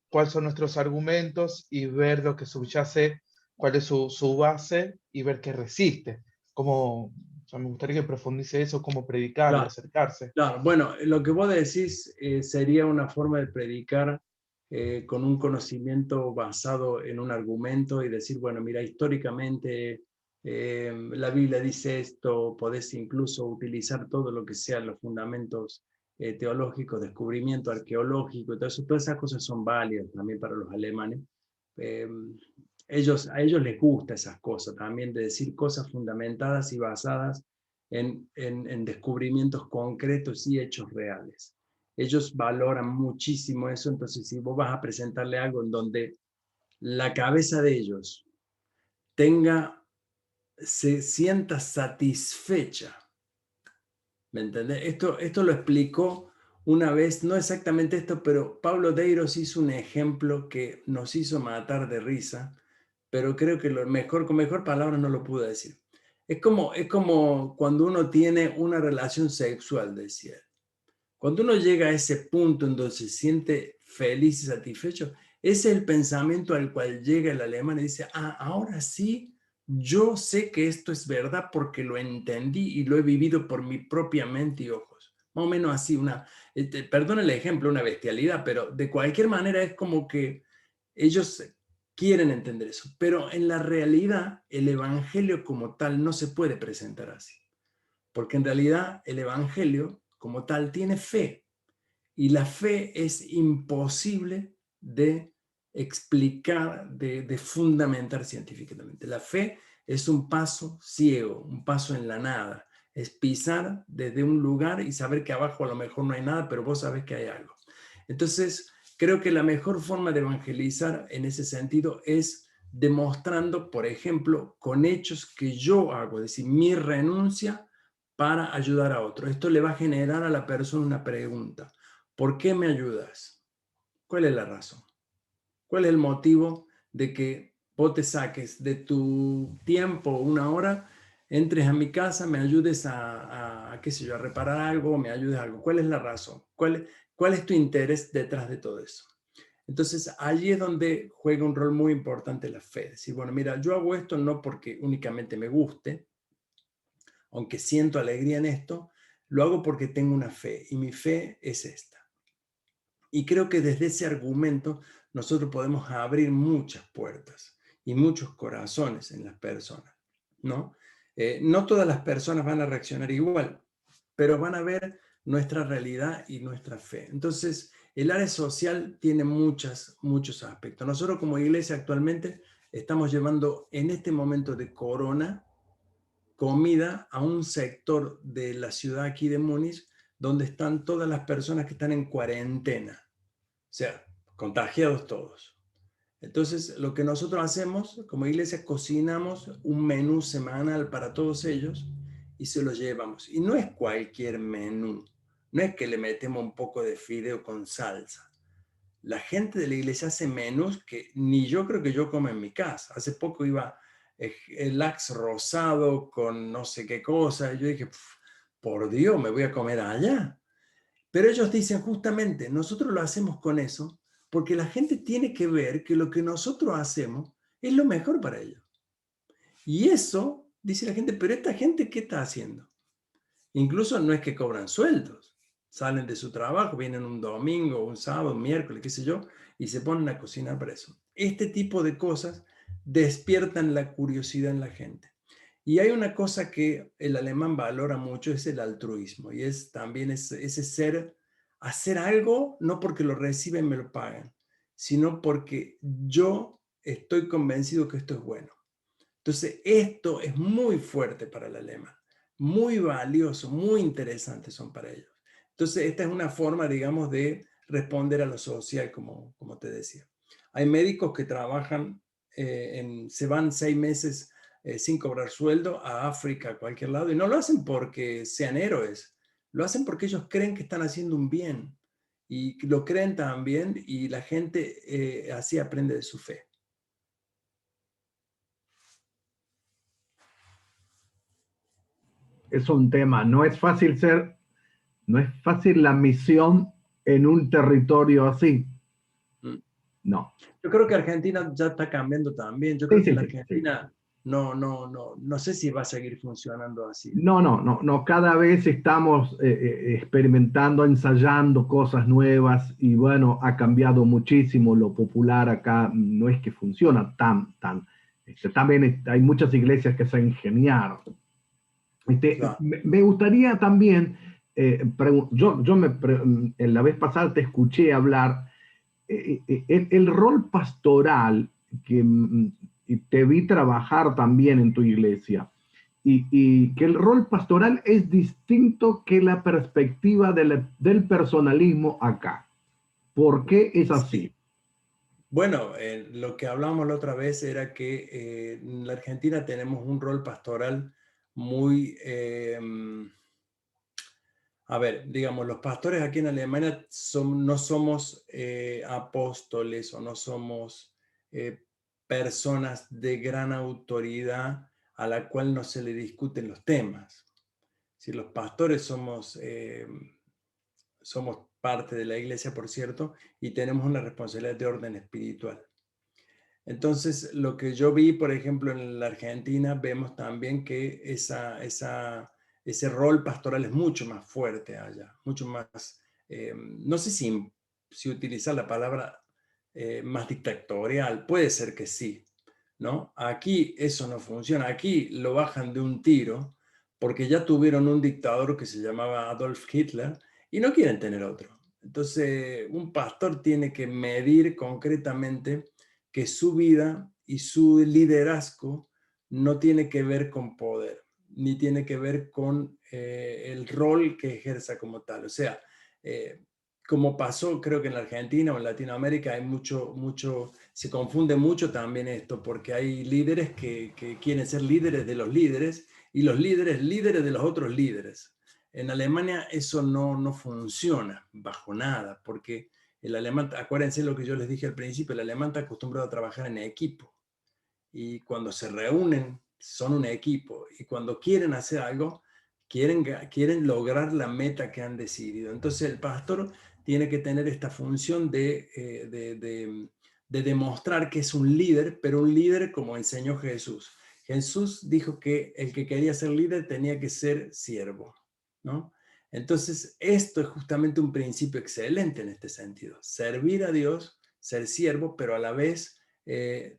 cuáles son nuestros argumentos y ver lo que subyace, cuál es su base y ver qué resiste. Cómo, o sea, me gustaría que profundice eso, cómo predicarle, Claro. acercarse. Claro, bueno, lo que vos decís sería una forma de predicar con un conocimiento basado en un argumento y decir, bueno, mira, históricamente la Biblia dice esto, podés incluso utilizar todo lo que sean los fundamentos teológicos, descubrimiento arqueológico, y todo eso, todas esas cosas son válidas también para los alemanes. Eh, a ellos les gusta esas cosas también, de decir cosas fundamentadas y basadas en descubrimientos concretos y hechos reales. Ellos valoran muchísimo eso, entonces si vos vas a presentarle algo en donde la cabeza de ellos se sienta satisfecha, ¿me entendés? Esto lo explicó una vez, no exactamente esto, pero Pablo Deiros hizo un ejemplo que nos hizo matar de risa, pero creo que con mejor palabras no lo pude decir. Es como cuando uno tiene una relación sexual, decía él. Cuando uno llega a ese punto en donde se siente feliz y satisfecho, ese es el pensamiento al cual llega el alemán y dice, ahora sí, yo sé que esto es verdad porque lo entendí y lo he vivido por mi propia mente y ojos. Más o menos así, perdón el ejemplo, una bestialidad, pero de cualquier manera es como que ellos quieren entender eso. Pero en la realidad, el evangelio como tal no se puede presentar así. Porque en realidad el evangelio como tal tiene fe. Y la fe es imposible de explicar, de fundamentar científicamente. La fe es un paso ciego, un paso en la nada. Es pisar desde un lugar y saber que abajo a lo mejor no hay nada, pero vos sabés que hay algo. Entonces, creo que la mejor forma de evangelizar en ese sentido es demostrando, por ejemplo, con hechos que yo hago, es decir, mi renuncia para ayudar a otro. Esto le va a generar a la persona una pregunta. ¿Por qué me ayudas? ¿Cuál es la razón? ¿Cuál es el motivo de que vos te saques de tu tiempo, una hora, entres a mi casa, me ayudes qué sé yo, a reparar algo, me ayudes a algo? ¿Cuál es la razón? ¿Cuál es tu interés detrás de todo eso? Entonces, allí es donde juega un rol muy importante la fe. Decir, bueno, mira, yo hago esto no porque únicamente me guste, aunque siento alegría en esto, lo hago porque tengo una fe y mi fe es esta. Y creo que desde ese argumento nosotros podemos abrir muchas puertas y muchos corazones en las personas, ¿no? No todas las personas van a reaccionar igual, pero van a ver nuestra realidad y nuestra fe. Entonces, el área social tiene muchos aspectos. Nosotros como iglesia actualmente estamos llevando en este momento de corona comida a un sector de la ciudad aquí de Múnich donde están todas las personas que están en cuarentena. O sea, contagiados todos. Entonces, lo que nosotros hacemos como iglesia, cocinamos un menú semanal para todos ellos y se los llevamos. Y no es cualquier menú. No es que le metemos un poco de fideo con salsa. La gente de la iglesia hace menús que ni yo creo que yo como en mi casa. Hace poco iba el lax rosado con no sé qué cosa. Y yo dije, por Dios, me voy a comer allá. Pero ellos dicen justamente, nosotros lo hacemos con eso, porque la gente tiene que ver que lo que nosotros hacemos es lo mejor para ellos. Y eso, dice la gente, pero esta gente, ¿qué está haciendo? Incluso no es que cobran sueldos. Salen de su trabajo, vienen un domingo, un sábado, un miércoles, qué sé yo, y se ponen a cocinar para eso. Este tipo de cosas despiertan la curiosidad en la gente. Y hay una cosa que el alemán valora mucho, es el altruismo. Y es también ese hacer algo, no porque lo reciben y me lo pagan, sino porque yo estoy convencido que esto es bueno. Entonces, esto es muy fuerte para el alemán, muy valioso, muy interesante son para ellos. Entonces, esta es una forma, digamos, de responder a lo social, como te decía. Hay médicos que trabajan, se van 6 meses sin cobrar sueldo a África, a cualquier lado, y no lo hacen porque sean héroes, lo hacen porque ellos creen que están haciendo un bien, y lo creen también, y la gente así aprende de su fe. Es un tema, no es fácil la misión en un territorio así. Mm. No. Yo creo que Argentina ya está cambiando también. Yo Sí, creo que sí, la sí, sí. Argentina no sé si va a seguir funcionando así. No. Cada vez estamos experimentando, ensayando cosas nuevas y bueno, ha cambiado muchísimo. Lo popular acá no es que funciona tan. También hay muchas iglesias que se ingeniaron. Claro. Me gustaría también, la vez pasada te escuché hablar, el rol pastoral, y te vi trabajar también en tu iglesia, y que el rol pastoral es distinto que la perspectiva del personalismo acá. ¿Por qué es así? Sí. Bueno, lo que hablamos la otra vez era que en la Argentina tenemos un rol pastoral muy, a ver, digamos, los pastores aquí en Alemania no somos apóstoles o no somos personas de gran autoridad a la cual no se le discuten los temas. Si los pastores somos parte de la iglesia, por cierto, y tenemos una responsabilidad de orden espiritual. Entonces, lo que yo vi, por ejemplo, en la Argentina, vemos también que ese rol pastoral es mucho más fuerte allá, mucho más, no sé si utilizar la palabra más dictatorial, puede ser que sí, ¿no? Aquí eso no funciona, aquí lo bajan de un tiro porque ya tuvieron un dictador que se llamaba Adolf Hitler y no quieren tener otro. Entonces, un pastor tiene que medir concretamente que su vida y su liderazgo no tiene que ver con poder, ni tiene que ver con el rol que ejerza como tal. O sea, como pasó creo que en la Argentina o en Latinoamérica, hay se confunde mucho también esto, porque hay líderes que quieren ser líderes de los líderes y los líderes de los otros líderes. En Alemania eso no funciona bajo nada, porque el alemán, acuérdense lo que yo les dije al principio, el alemán está acostumbrado a trabajar en equipo. Y cuando se reúnen, son un equipo. Y cuando quieren hacer algo, quieren lograr la meta que han decidido. Entonces el pastor tiene que tener esta función de demostrar que es un líder, pero un líder como enseñó Jesús. Jesús dijo que el que quería ser líder tenía que ser siervo, ¿no? Entonces, esto es justamente un principio excelente en este sentido. Servir a Dios, ser siervo, pero a la vez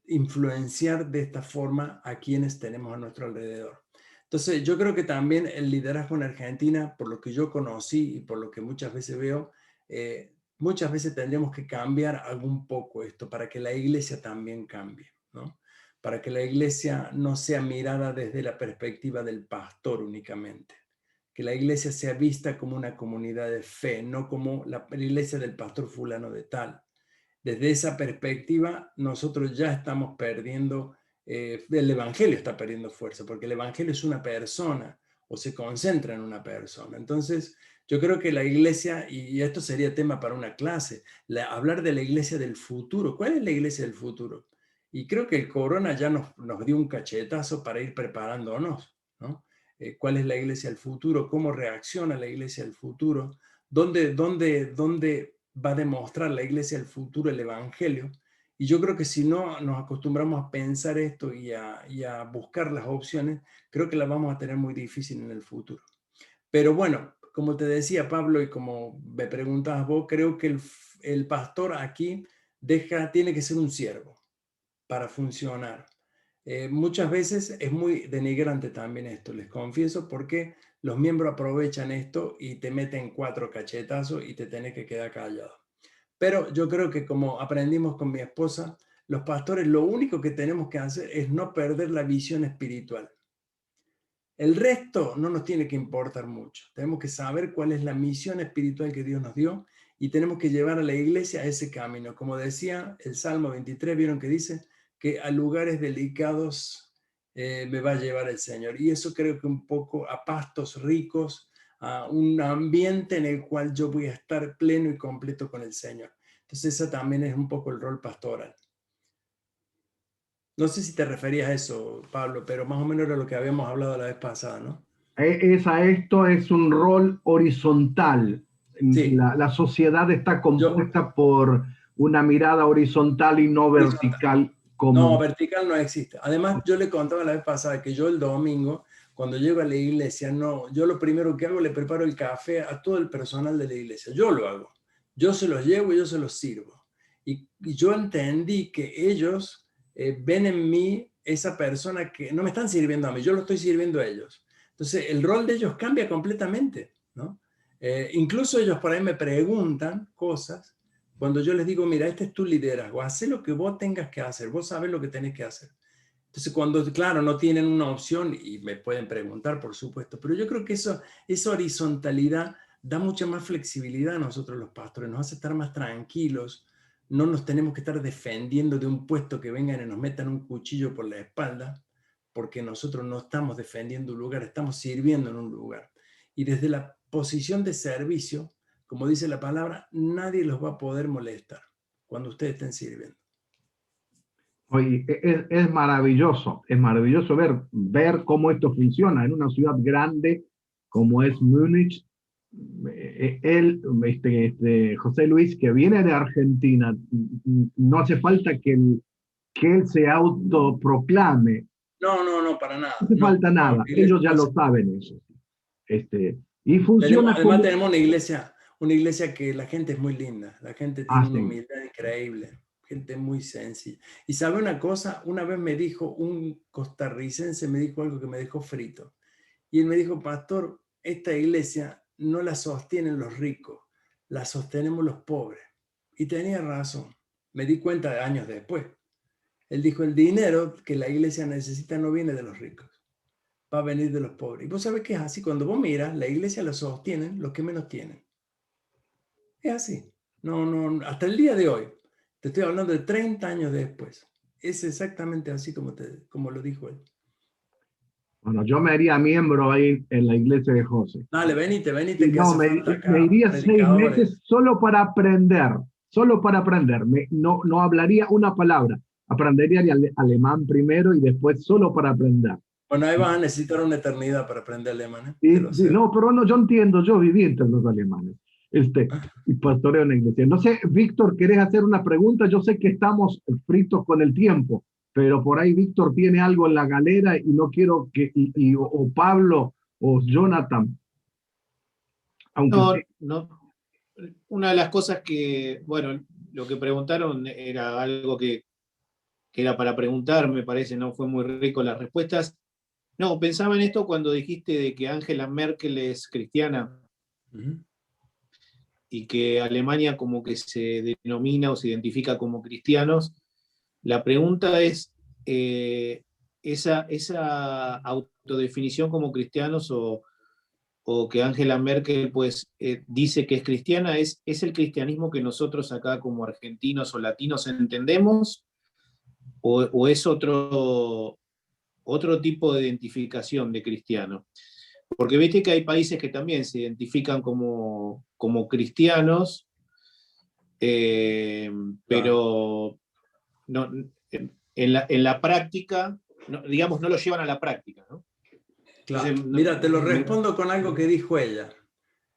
influenciar de esta forma a quienes tenemos a nuestro alrededor. Entonces, yo creo que también el liderazgo en Argentina, por lo que yo conocí y por lo que muchas veces veo, muchas veces tendríamos que cambiar algún poco esto para que la iglesia también cambie, ¿no? Para que la iglesia no sea mirada desde la perspectiva del pastor únicamente, que la iglesia sea vista como una comunidad de fe, no como la iglesia del pastor fulano de tal. Desde esa perspectiva, nosotros ya estamos perdiendo, el evangelio está perdiendo fuerza, porque el evangelio es una persona o se concentra en una persona. Entonces, yo creo que la iglesia, y esto sería tema para una clase, hablar de la iglesia del futuro. ¿Cuál es la iglesia del futuro? Y creo que el corona ya nos dio un cachetazo para ir preparándonos, ¿no? ¿Cuál es la iglesia del futuro? ¿Cómo reacciona la iglesia del futuro? ¿Dónde va a demostrar la iglesia del futuro el evangelio? Y yo creo que si no nos acostumbramos a pensar esto y a buscar las opciones, creo que las vamos a tener muy difícil en el futuro. Pero bueno, como te decía Pablo y como me preguntabas vos, creo que el pastor aquí tiene que ser un siervo para funcionar. Muchas veces es muy denigrante también esto, les confieso, porque los miembros aprovechan esto y te meten 4 cachetazos y te tenés que quedar callado. Pero yo creo que como aprendimos con mi esposa, los pastores lo único que tenemos que hacer es no perder la visión espiritual. El resto no nos tiene que importar mucho. Tenemos que saber cuál es la misión espiritual que Dios nos dio y tenemos que llevar a la iglesia a ese camino. Como decía el Salmo 23, vieron que dice que a lugares delicados me va a llevar el Señor. Y eso creo que un poco a pastos ricos, a un ambiente en el cual yo voy a estar pleno y completo con el Señor. Entonces ese también es un poco el rol pastoral. No sé si te referías a eso, Pablo, pero más o menos era lo que habíamos hablado la vez pasada, ¿no? Esto es un rol horizontal. Sí. La sociedad está Yo, compuesta por una mirada horizontal y no vertical. no, vertical no existe. Además, yo le contaba la vez pasada que yo el domingo, cuando llego a la iglesia, no, yo lo primero que hago, le preparo el café a todo el personal de la iglesia. Yo lo hago. Yo se los llevo y yo se los sirvo. Y yo entendí que ellos ven en mí esa persona que no me están sirviendo a mí, yo lo estoy sirviendo a ellos. Entonces, el rol de ellos cambia completamente, ¿no? Incluso ellos por ahí me preguntan cosas cuando yo les digo, mira, este es tu liderazgo, haz lo que vos tengas que hacer, vos sabés lo que tenés que hacer. Entonces, cuando, claro, no tienen una opción y me pueden preguntar, por supuesto, pero yo creo que esa horizontalidad da mucha más flexibilidad a nosotros los pastores, nos hace estar más tranquilos, no nos tenemos que estar defendiendo de un puesto que vengan y nos metan un cuchillo por la espalda, porque nosotros no estamos defendiendo un lugar, estamos sirviendo en un lugar. Y desde la posición de servicio, como dice la palabra, nadie los va a poder molestar cuando ustedes estén sirviendo. Oye, es maravilloso ver cómo esto funciona en una ciudad grande como es Múnich. José Luis, que viene de Argentina, no hace falta que él se autoproclame. No, para nada. No hace falta nada. Ellos ya lo saben eso. Y funciona además tenemos una iglesia que la gente es muy linda, la gente tiene una humildad increíble, gente muy sencilla. Y sabe una cosa, una vez me dijo un costarricense, me dijo algo que me dejó frito. Y él me dijo, pastor, esta iglesia no la sostienen los ricos, la sostenemos los pobres. Y tenía razón, me di cuenta de años después. Él dijo, el dinero que la iglesia necesita no viene de los ricos, va a venir de los pobres. Y vos sabés que es así, cuando vos miras, la iglesia la sostienen los que menos tienen. Es así. No, hasta el día de hoy, te estoy hablando de 30 años después. Es exactamente así como lo dijo él. Bueno, yo me haría miembro ahí en la iglesia de José. Dale, venite, que no, hace falta acá. Me iría 6 meses solo para aprender. No hablaría una palabra. Aprendería alemán primero y después solo para aprender. Bueno, ahí vas a necesitar una eternidad para aprender alemán. Sí, no, pero no, yo entiendo, yo viví entre los alemanes. Y pastoreo en la iglesia. No sé, Víctor, ¿querés hacer una pregunta? Yo sé que estamos fritos con el tiempo, pero por ahí Víctor tiene algo en la galera y no quiero que, o Pablo o Jonathan. Aunque no. Una de las cosas que, bueno, lo que preguntaron era algo que era para preguntar, me parece, no fue muy rico las respuestas. No, pensaba en esto cuando dijiste de que Angela Merkel es cristiana y que Alemania como que se denomina o se identifica como cristianos. La pregunta es, esa autodefinición como cristianos o que Angela Merkel pues, dice que es cristiana, ¿es el cristianismo que nosotros acá como argentinos o latinos entendemos? ¿O es otro tipo de identificación de cristiano? Porque viste que hay países que también se identifican como cristianos, pero no, en la práctica, no, digamos, no lo llevan a la práctica, ¿no? Claro. Entonces, mira, te lo respondo con algo que dijo ella.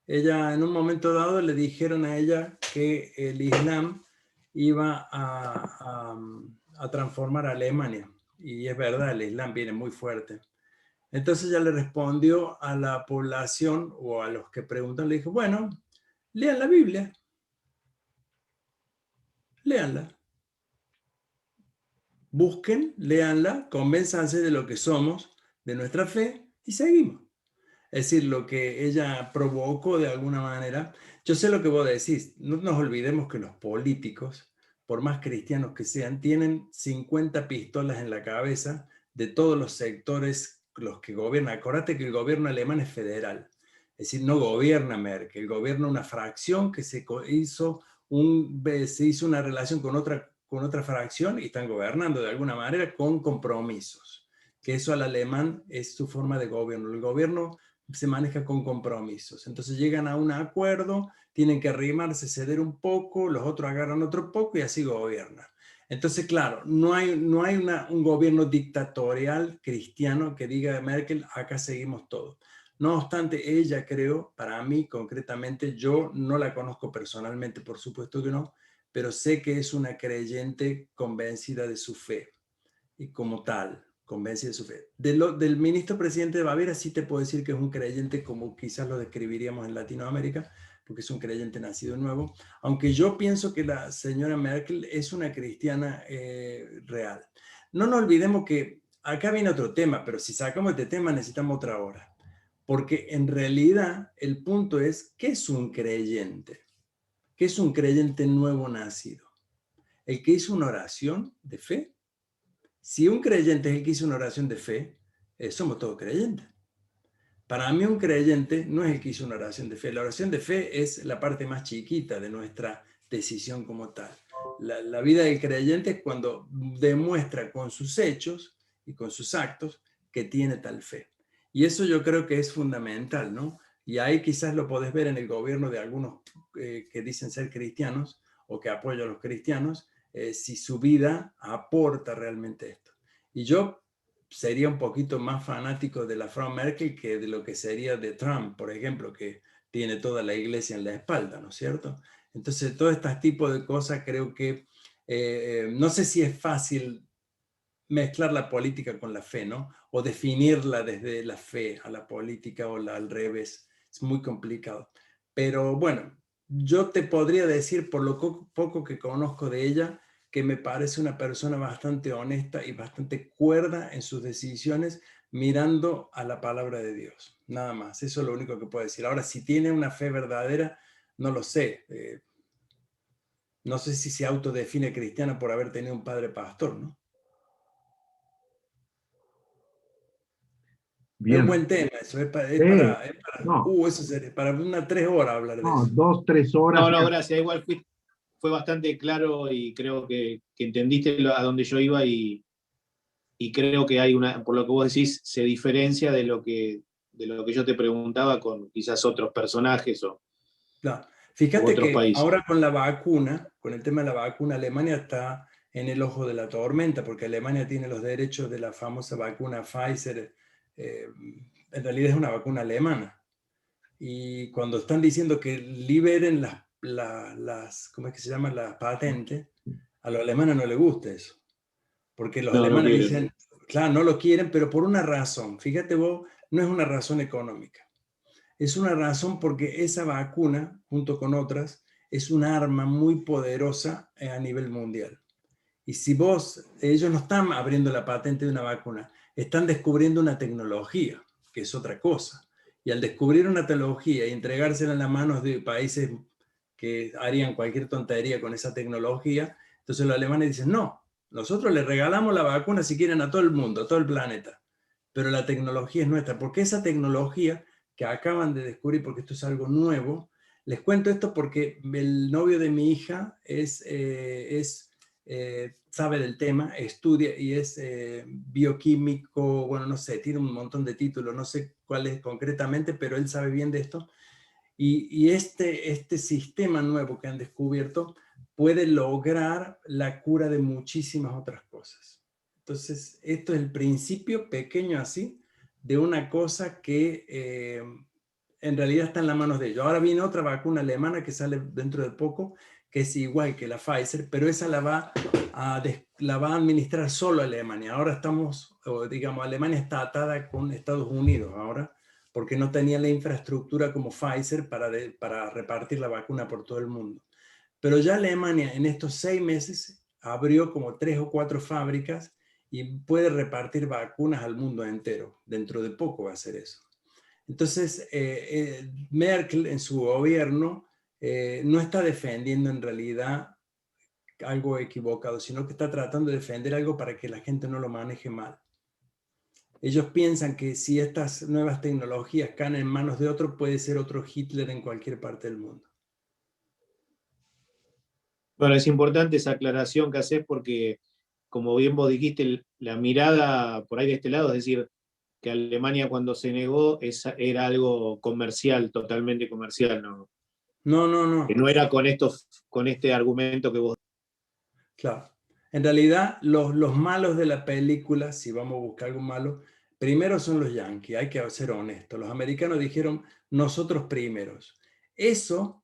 Ella en un momento dado le dijeron a ella que el Islam iba a transformar a Alemania. Y es verdad, el Islam viene muy fuerte. Entonces ella le respondió a la población o a los que preguntan, le dijo, bueno, lean la Biblia, léanla. Busquen, léanla, convénzanse de lo que somos, de nuestra fe, y seguimos. Es decir, lo que ella provocó de alguna manera. Yo sé lo que vos decís, no nos olvidemos que los políticos, por más cristianos que sean, tienen 50 pistolas en la cabeza de todos los sectores los que gobiernan. Acordate que el gobierno alemán es federal, es decir, no gobierna Merkel, gobierna una fracción que se hizo una relación con otra fracción y están gobernando de alguna manera con compromisos, que eso al alemán es su forma de gobierno. El gobierno se maneja con compromisos. Entonces llegan a un acuerdo, tienen que arrimarse, ceder un poco, los otros agarran otro poco y así gobiernan. Entonces, claro, no hay un gobierno dictatorial cristiano que diga Merkel, acá seguimos todo. No obstante, ella creo, para mí concretamente, yo no la conozco personalmente, por supuesto que no, pero sé que es una creyente convencida de su fe y como tal, convencida de su fe. Del ministro presidente de Baviera sí te puedo decir que es un creyente como quizás lo describiríamos en Latinoamérica, porque es un creyente nacido nuevo, aunque yo pienso que la señora Merkel es una cristiana real. No nos olvidemos que acá viene otro tema, pero si sacamos este tema necesitamos otra hora, porque en realidad el punto es, ¿qué es un creyente? ¿Qué es un creyente nuevo nacido? El que hizo una oración de fe. Si un creyente es el que hizo una oración de fe, somos todos creyentes. Para mí un creyente no es el que hizo una oración de fe. La oración de fe es la parte más chiquita de nuestra decisión como tal. La vida del creyente es cuando demuestra con sus hechos y con sus actos que tiene tal fe. Y eso yo creo que es fundamental, ¿no? Y ahí quizás lo podés ver en el gobierno de algunos que dicen ser cristianos o que apoyan a los cristianos, si su vida aporta realmente esto. Y yo sería un poquito más fanático de la Frau Merkel que de lo que sería de Trump, por ejemplo, que tiene toda la iglesia en la espalda, ¿no es cierto? Entonces, todo este tipo de cosas creo que, no sé si es fácil mezclar la política con la fe, ¿no? O definirla desde la fe a la política o al revés. Es muy complicado. Pero bueno, yo te podría decir, por lo poco que conozco de ella, que me parece una persona bastante honesta y bastante cuerda en sus decisiones, mirando a la palabra de Dios. Nada más, eso es lo único que puedo decir. Ahora, si tiene una fe verdadera, no lo sé. No sé si se autodefine cristiana por haber tenido un padre pastor, ¿no? Es un Bien. buen tema, eso No, eso sería para unas 3 horas hablar de no, eso. 2, 3 horas. No, no, gracias. Igual fue bastante claro y creo que entendiste a dónde yo iba y creo que hay por lo que vos decís, se diferencia de lo que yo te preguntaba con quizás otros personajes o Claro. u Fíjate otros que países. ahora con la vacuna, con el tema de la vacuna, Alemania está en el ojo de la tormenta, porque Alemania tiene los derechos de la famosa vacuna Pfizer. En realidad es una vacuna alemana. Y cuando están diciendo que liberen las ¿cómo es que se llaman? Las patentes, a los alemanes no les gusta eso. Porque los No, no alemanes quieren. dicen, claro, no lo quieren, pero por una razón. Fíjate vos, no es una razón económica. Es una razón porque esa vacuna, junto con otras, es un arma muy poderosa a nivel mundial. Y si ellos no están abriendo la patente de una vacuna, están descubriendo una tecnología, que es otra cosa. Y al descubrir una tecnología y entregársela en las manos de países que harían cualquier tontería con esa tecnología, entonces los alemanes dicen, no, nosotros les regalamos la vacuna si quieren a todo el mundo, a todo el planeta, pero la tecnología es nuestra, porque esa tecnología que acaban de descubrir, porque esto es algo nuevo, les cuento esto porque el novio de mi hija sabe del tema, estudia y es bioquímico, bueno, no sé, tiene un montón de títulos, no sé cuál es concretamente, pero él sabe bien de esto. Y este sistema nuevo que han descubierto puede lograr la cura de muchísimas otras cosas. Entonces, esto es el principio pequeño así de una cosa que en realidad está en las manos de ellos. Ahora viene otra vacuna alemana que sale dentro de poco, que es igual que la Pfizer, pero esa la va a administrar solo Alemania. Ahora estamos, digamos, Alemania está atada con Estados Unidos ahora, porque no tenía la infraestructura como Pfizer para repartir la vacuna por todo el mundo. Pero ya Alemania en estos 6 meses abrió como 3 o 4 fábricas y puede repartir vacunas al mundo entero. Dentro de poco va a hacer eso. Entonces, Merkel en su gobierno no está defendiendo en realidad algo equivocado, sino que está tratando de defender algo para que la gente no lo maneje mal. Ellos piensan que si estas nuevas tecnologías caen en manos de otro, puede ser otro Hitler en cualquier parte del mundo. Bueno, es importante esa aclaración que haces porque, como bien vos dijiste, la mirada por ahí de este lado, es decir, que Alemania cuando se negó era algo comercial, totalmente comercial, ¿no? No. Que no era con este argumento que vos... Claro. En realidad, los malos de la película, si vamos a buscar algo malo, primero son los yanquis, hay que ser honestos. Los americanos dijeron, nosotros primeros. Eso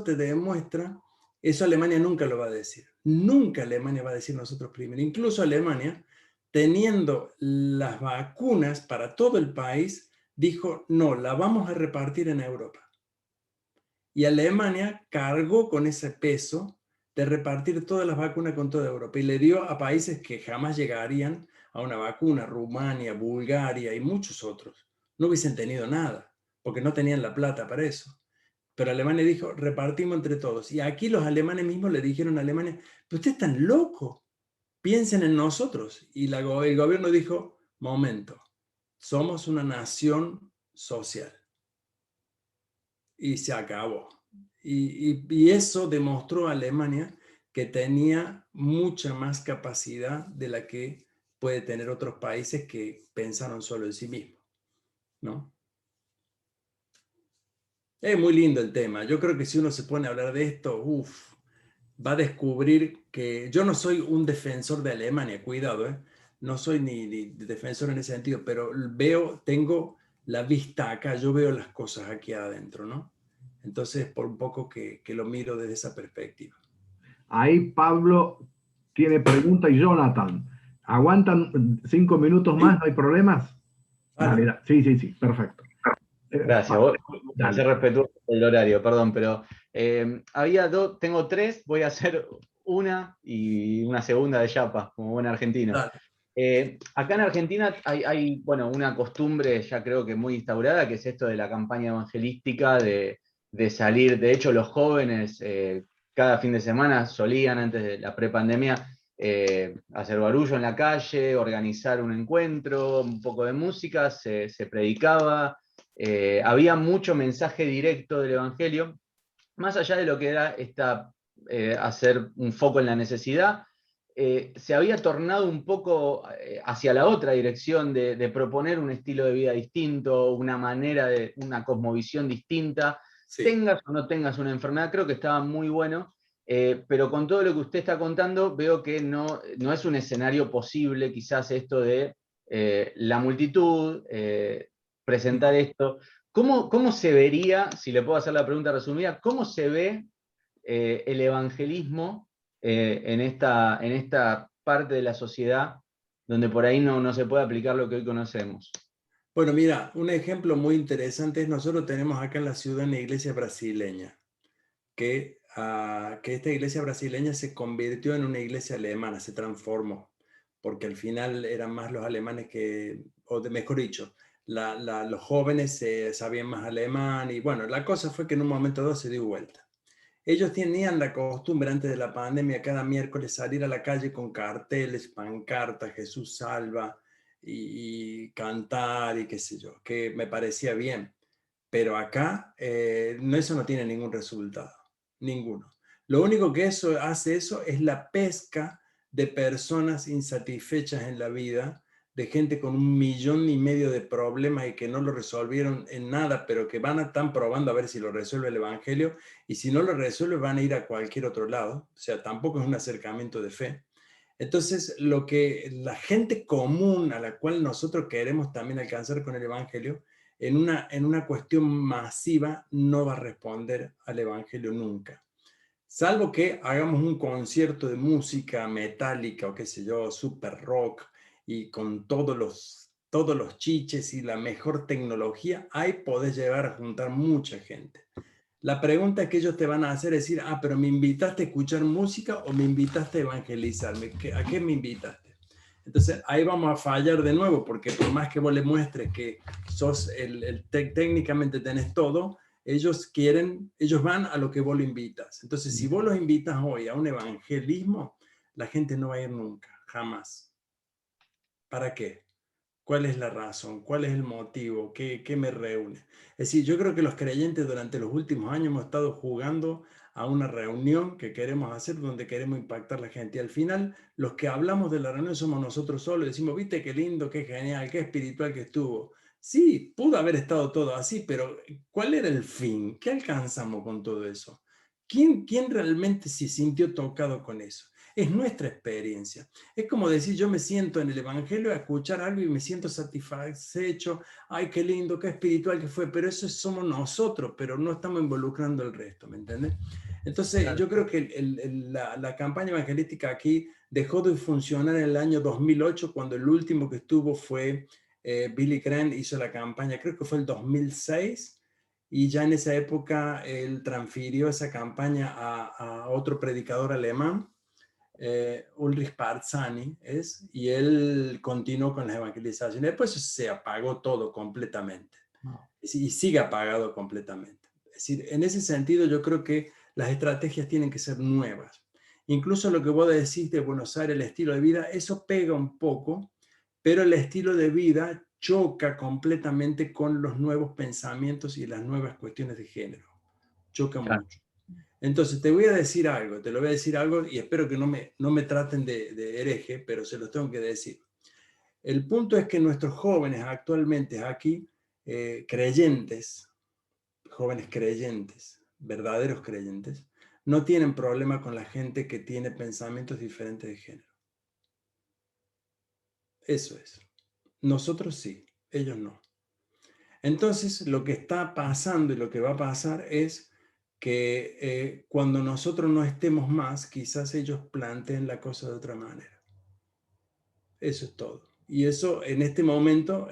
te demuestra, eso Alemania nunca lo va a decir. Nunca Alemania va a decir nosotros primero. Incluso Alemania, teniendo las vacunas para todo el país, dijo, no, la vamos a repartir en Europa. Y Alemania cargó con ese peso de repartir todas las vacunas con toda Europa y le dio a países que jamás llegarían a una vacuna, Rumania, Bulgaria y muchos otros. No hubiesen tenido nada, porque no tenían la plata para eso. Pero Alemania dijo, repartimos entre todos. Y aquí los alemanes mismos le dijeron a Alemania, pero ustedes están locos, piensen en nosotros. Y el gobierno dijo, momento, somos una nación social. Y se acabó. Y eso demostró a Alemania que tenía mucha más capacidad de la que puede tener otros países que pensaron solo en sí mismos, ¿no? Es muy lindo el tema. Yo creo que si uno se pone a hablar de esto, va a descubrir que yo no soy un defensor de Alemania, cuidado, ¿eh? No soy ni defensor en ese sentido, pero tengo la vista acá, yo veo las cosas aquí adentro, ¿no? Entonces, por un poco que lo miro desde esa perspectiva. Ahí Pablo tiene pregunta y Jonathan. ¿Aguantan 5 minutos más? ¿No hay problemas? Vale. Dale. Sí, perfecto. Gracias. Para ser respetuoso del horario, perdón, pero tengo 3, voy a hacer una y una segunda de Yapa, como buen argentino. Acá en Argentina hay bueno, una costumbre ya creo que muy instaurada, que es esto de la campaña evangelística, de salir, de hecho los jóvenes cada fin de semana solían, antes de la prepandemia, hacer barullo en la calle, organizar un encuentro, un poco de música, se predicaba, había mucho mensaje directo del Evangelio, más allá de lo que era hacer un foco en la necesidad. Se había tornado un poco hacia la otra dirección de proponer un estilo de vida distinto, una manera una cosmovisión distinta, sí. Tengas o no tengas una enfermedad, creo que estaba muy bueno, pero con todo lo que usted está contando veo que no es un escenario posible, quizás esto de la multitud, presentar esto. ¿Cómo se vería, si le puedo hacer la pregunta resumida, cómo se ve el evangelismo en esta parte de la sociedad donde por ahí no se puede aplicar lo que hoy conocemos? Bueno, mira, un ejemplo muy interesante es nosotros tenemos acá en la ciudad una iglesia brasileña, que esta iglesia brasileña se convirtió en una iglesia alemana, se transformó, porque al final eran más los alemanes mejor dicho, los jóvenes sabían más alemán y bueno, la cosa fue que en un momento dado se dio vuelta. Ellos tenían la costumbre antes de la pandemia cada miércoles salir a la calle con carteles, pancartas, Jesús salva y cantar y qué sé yo, que me parecía bien. Pero acá eso no tiene ningún resultado, ninguno. Lo único que hace eso es la pesca de personas insatisfechas en la vida, de gente con 1,5 millones de problemas y que no lo resolvieron en nada, pero que están probando a ver si lo resuelve el Evangelio, y si no lo resuelve van a ir a cualquier otro lado. O sea, tampoco es un acercamiento de fe. Entonces, lo que la gente común a la cual nosotros queremos también alcanzar con el Evangelio, en una cuestión masiva no va a responder al Evangelio nunca. Salvo que hagamos un concierto de música metálica o qué sé yo, super rock y con todos los chiches y la mejor tecnología, ahí podés llegar a juntar mucha gente. La pregunta que ellos te van a hacer es decir, pero ¿me invitaste a escuchar música o me invitaste a evangelizarme? ¿A qué me invitaste? Entonces ahí vamos a fallar de nuevo, porque por más que vos le muestres que sos técnicamente tenés todo, ellos van a lo que vos lo invitas. Entonces, si vos los invitas hoy a un evangelismo, la gente no va a ir nunca, jamás. ¿Para qué? ¿Cuál es la razón? ¿Cuál es el motivo? ¿Qué me reúne? Es decir, yo creo que los creyentes durante los últimos años hemos estado jugando a una reunión que queremos hacer donde queremos impactar a la gente. Y al final, los que hablamos de la reunión somos nosotros solos. Decimos, viste qué lindo, qué genial, qué espiritual que estuvo. Sí, pudo haber estado todo así, pero ¿cuál era el fin? ¿Qué alcanzamos con todo eso? ¿Quién realmente se sintió tocado con eso? Es nuestra experiencia. Es como decir, yo me siento en el Evangelio a escuchar algo y me siento satisfecho. Ay, qué lindo, qué espiritual que fue, pero eso somos nosotros, pero no estamos involucrando el resto, ¿me entiendes? Entonces, claro, yo creo que la campaña evangelística aquí dejó de funcionar en el año 2008, cuando el último que estuvo fue Billy Graham, hizo la campaña, creo que fue el 2006, y ya en esa época él transfirió esa campaña a otro predicador alemán, Ulrich Parzani y él continuó con las evangelizaciones. Después se apagó todo completamente. Y sigue apagado completamente. Es decir, en ese sentido yo creo que las estrategias tienen que ser nuevas. Incluso lo que vos decís de Buenos Aires, el estilo de vida, eso pega un poco, pero el estilo de vida choca completamente con los nuevos pensamientos y las nuevas cuestiones de género. Choca mucho. Entonces, te voy a decir algo, te lo voy a decir algo y espero que no me traten de hereje, pero se los tengo que decir. El punto es que nuestros jóvenes actualmente aquí, creyentes, jóvenes creyentes, verdaderos creyentes, no tienen problema con la gente que tiene pensamientos diferentes de género. Eso es. Nosotros sí, ellos no. Entonces, lo que está pasando y lo que va a pasar es que cuando nosotros no estemos más, quizás ellos planteen la cosa de otra manera. Eso es todo. Y eso en este momento,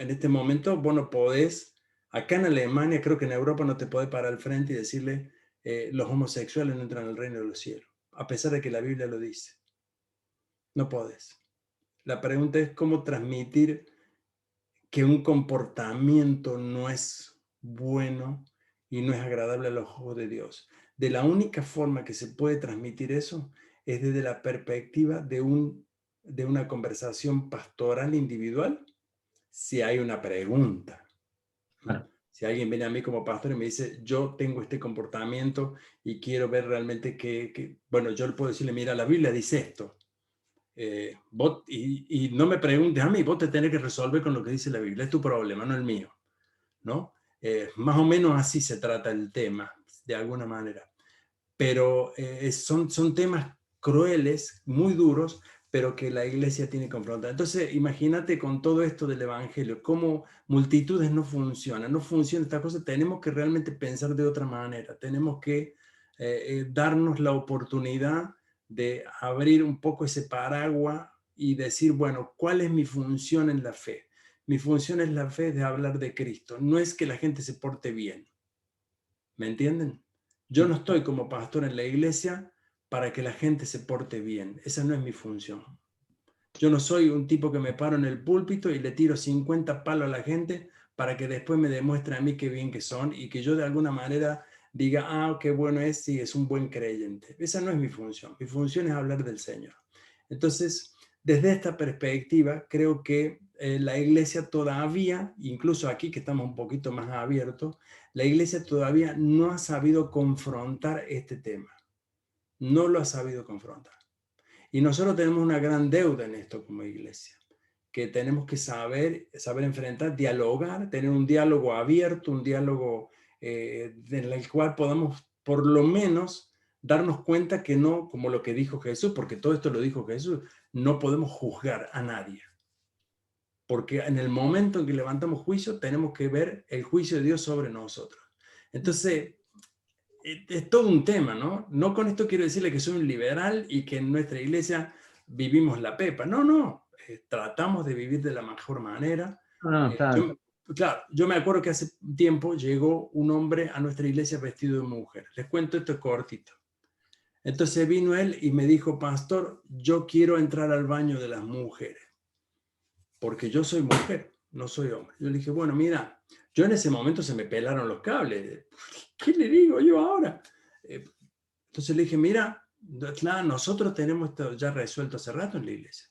vos no podés, acá en Alemania, creo que en Europa no te podés parar al frente y decirle los homosexuales no entran al reino de los cielos, a pesar de que la Biblia lo dice. No podés. La pregunta es cómo transmitir que un comportamiento no es bueno y no es agradable a los ojos de Dios. De la única forma que se puede transmitir eso es desde la perspectiva de una conversación pastoral individual, si hay una pregunta. Si alguien viene a mí como pastor y me dice, yo tengo este comportamiento y quiero ver realmente bueno, yo le puedo decirle, mira, la Biblia dice esto. Vos, y no me preguntes a mí, vos te tenés que resolver con lo que dice la Biblia, es tu problema, no el mío, ¿no? Más o menos así se trata el tema, de alguna manera. Pero son temas crueles, muy duros, pero que la iglesia tiene que confrontar. Entonces, imagínate con todo esto del evangelio, cómo multitudes no funcionan esta cosa. Tenemos que realmente pensar de otra manera, tenemos que darnos la oportunidad de abrir un poco ese paraguas y decir, bueno, ¿cuál es mi función en la fe? Mi función en la fe es de hablar de Cristo, no es que la gente se porte bien. ¿Me entienden? Yo no estoy como pastor en la iglesia para que la gente se porte bien. Esa no es mi función. Yo no soy un tipo que me paro en el púlpito y le tiro 50 palos a la gente para que después me demuestre a mí qué bien que son y que yo de alguna manera diga, qué bueno es, sí, es un buen creyente. Esa no es mi función. Mi función es hablar del Señor. Entonces, desde esta perspectiva, creo que la iglesia todavía, incluso aquí que estamos un poquito más abiertos, la iglesia todavía no ha sabido confrontar este tema. No lo ha sabido confrontar. Y nosotros tenemos una gran deuda en esto como iglesia, que tenemos que saber enfrentar, dialogar, tener un diálogo abierto, un diálogo en el cual podamos por lo menos darnos cuenta que no, como lo que dijo Jesús, porque todo esto lo dijo Jesús, no podemos juzgar a nadie. Porque en el momento en que levantamos juicio, tenemos que ver el juicio de Dios sobre nosotros. Entonces, es todo un tema, ¿no? No con esto quiero decirle que soy un liberal y que en nuestra iglesia vivimos la pepa. No, no. Tratamos de vivir de la mejor manera. Claro. Claro, yo me acuerdo que hace tiempo llegó un hombre a nuestra iglesia vestido de mujer. Les cuento esto cortito. Entonces vino él y me dijo, pastor, yo quiero entrar al baño de las mujeres, porque yo soy mujer, no soy hombre. Yo le dije, bueno, mira, yo en ese momento se me pelaron los cables. ¿Qué le digo yo ahora? Entonces le dije, mira, claro, nosotros tenemos esto ya resuelto hace rato en la iglesia.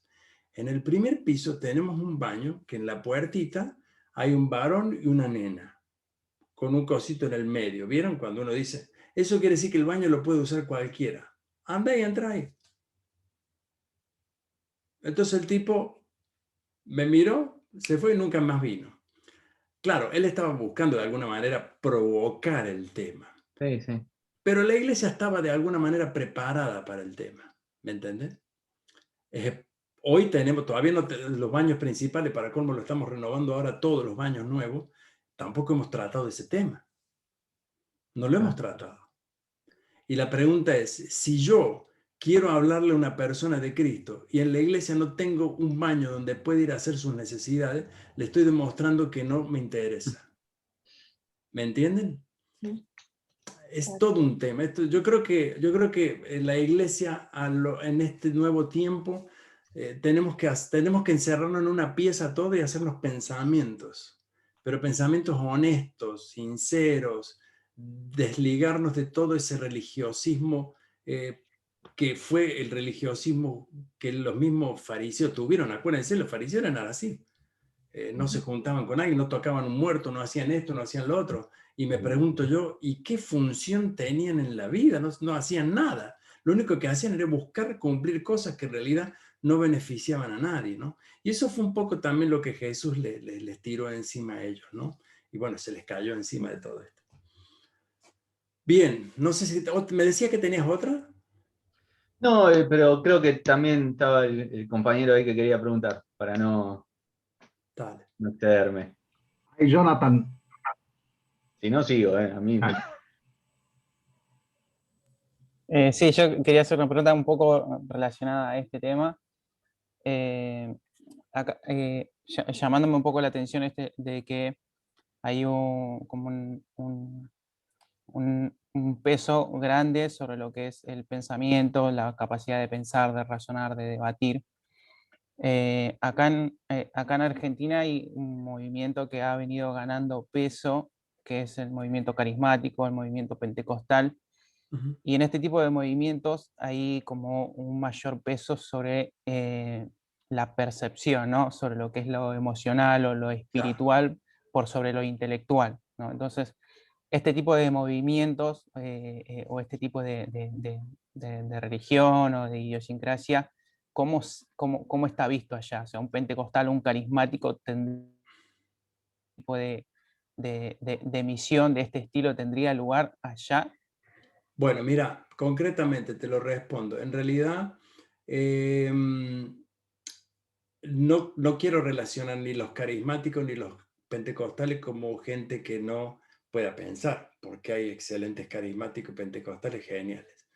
En el primer piso tenemos un baño que en la puertita hay un varón y una nena, con un cosito en el medio. ¿Vieron? Cuando uno dice, eso quiere decir que el baño lo puede usar cualquiera. Anda y entra ahí. Entonces el tipo me miró, se fue y nunca más vino. Claro, él estaba buscando de alguna manera provocar el tema. Sí, sí. Pero la iglesia estaba de alguna manera preparada para el tema. ¿Me entiendes? Hoy tenemos, todavía no los baños principales, para colmo lo estamos renovando ahora todos los baños nuevos, tampoco hemos tratado ese tema. No lo hemos tratado. Y la pregunta es, si yo quiero hablarle a una persona de Cristo y en la iglesia no tengo un baño donde puede ir a hacer sus necesidades, le estoy demostrando que no me interesa. ¿Me entienden? Es todo un tema. Yo creo que en la iglesia en este nuevo tiempo tenemos que encerrarnos en una pieza todo y hacernos pensamientos, pero pensamientos honestos, sinceros, desligarnos de todo ese religiosismo que fue el religiosismo que los mismos fariseos tuvieron. Acuérdense, los fariseos eran así. No se juntaban con alguien, no tocaban un muerto, no hacían esto, no hacían lo otro. Y me pregunto yo, ¿y qué función tenían en la vida? No hacían nada. Lo único que hacían era buscar cumplir cosas que en realidad no beneficiaban a nadie, ¿no? Y eso fue un poco también lo que Jesús les tiró encima a ellos, ¿no? Y bueno, se les cayó encima de todo esto. Bien, no sé si... ¿Me decía que tenías otra? No, pero creo que también estaba el compañero ahí que quería preguntar, para no excederme. Hey, Jonathan. Si no, sigo, a mí. Sí, yo quería hacer una pregunta un poco relacionada a este tema. Llamándome un poco la atención de que hay como un peso grande sobre lo que es el pensamiento, la capacidad de pensar, de razonar, de debatir. Acá en Argentina hay un movimiento que ha venido ganando peso, que es el movimiento carismático, el movimiento pentecostal. Y en este tipo de movimientos hay como un mayor peso sobre la percepción, ¿no? Sobre lo que es lo emocional o lo espiritual por sobre lo intelectual, ¿no? Entonces, este tipo de movimientos o este tipo de religión o de idiosincrasia, ¿cómo está visto allá? O sea, un pentecostal, un carismático, tipo de misión de este estilo tendría lugar allá. Bueno, mira, concretamente te lo respondo. En realidad, no quiero relacionar ni los carismáticos ni los pentecostales como gente que no pueda pensar, porque hay excelentes carismáticos pentecostales geniales.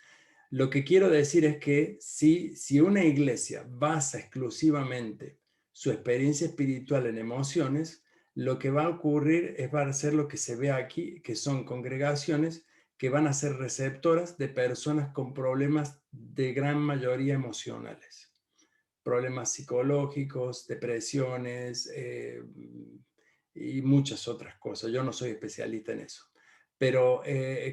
Lo que quiero decir es que si una iglesia basa exclusivamente su experiencia espiritual en emociones, lo que va a ocurrir va a ser lo que se ve aquí, que son congregaciones que van a ser receptoras de personas con problemas de gran mayoría emocionales. Problemas psicológicos, depresiones y muchas otras cosas. Yo no soy especialista en eso. Pero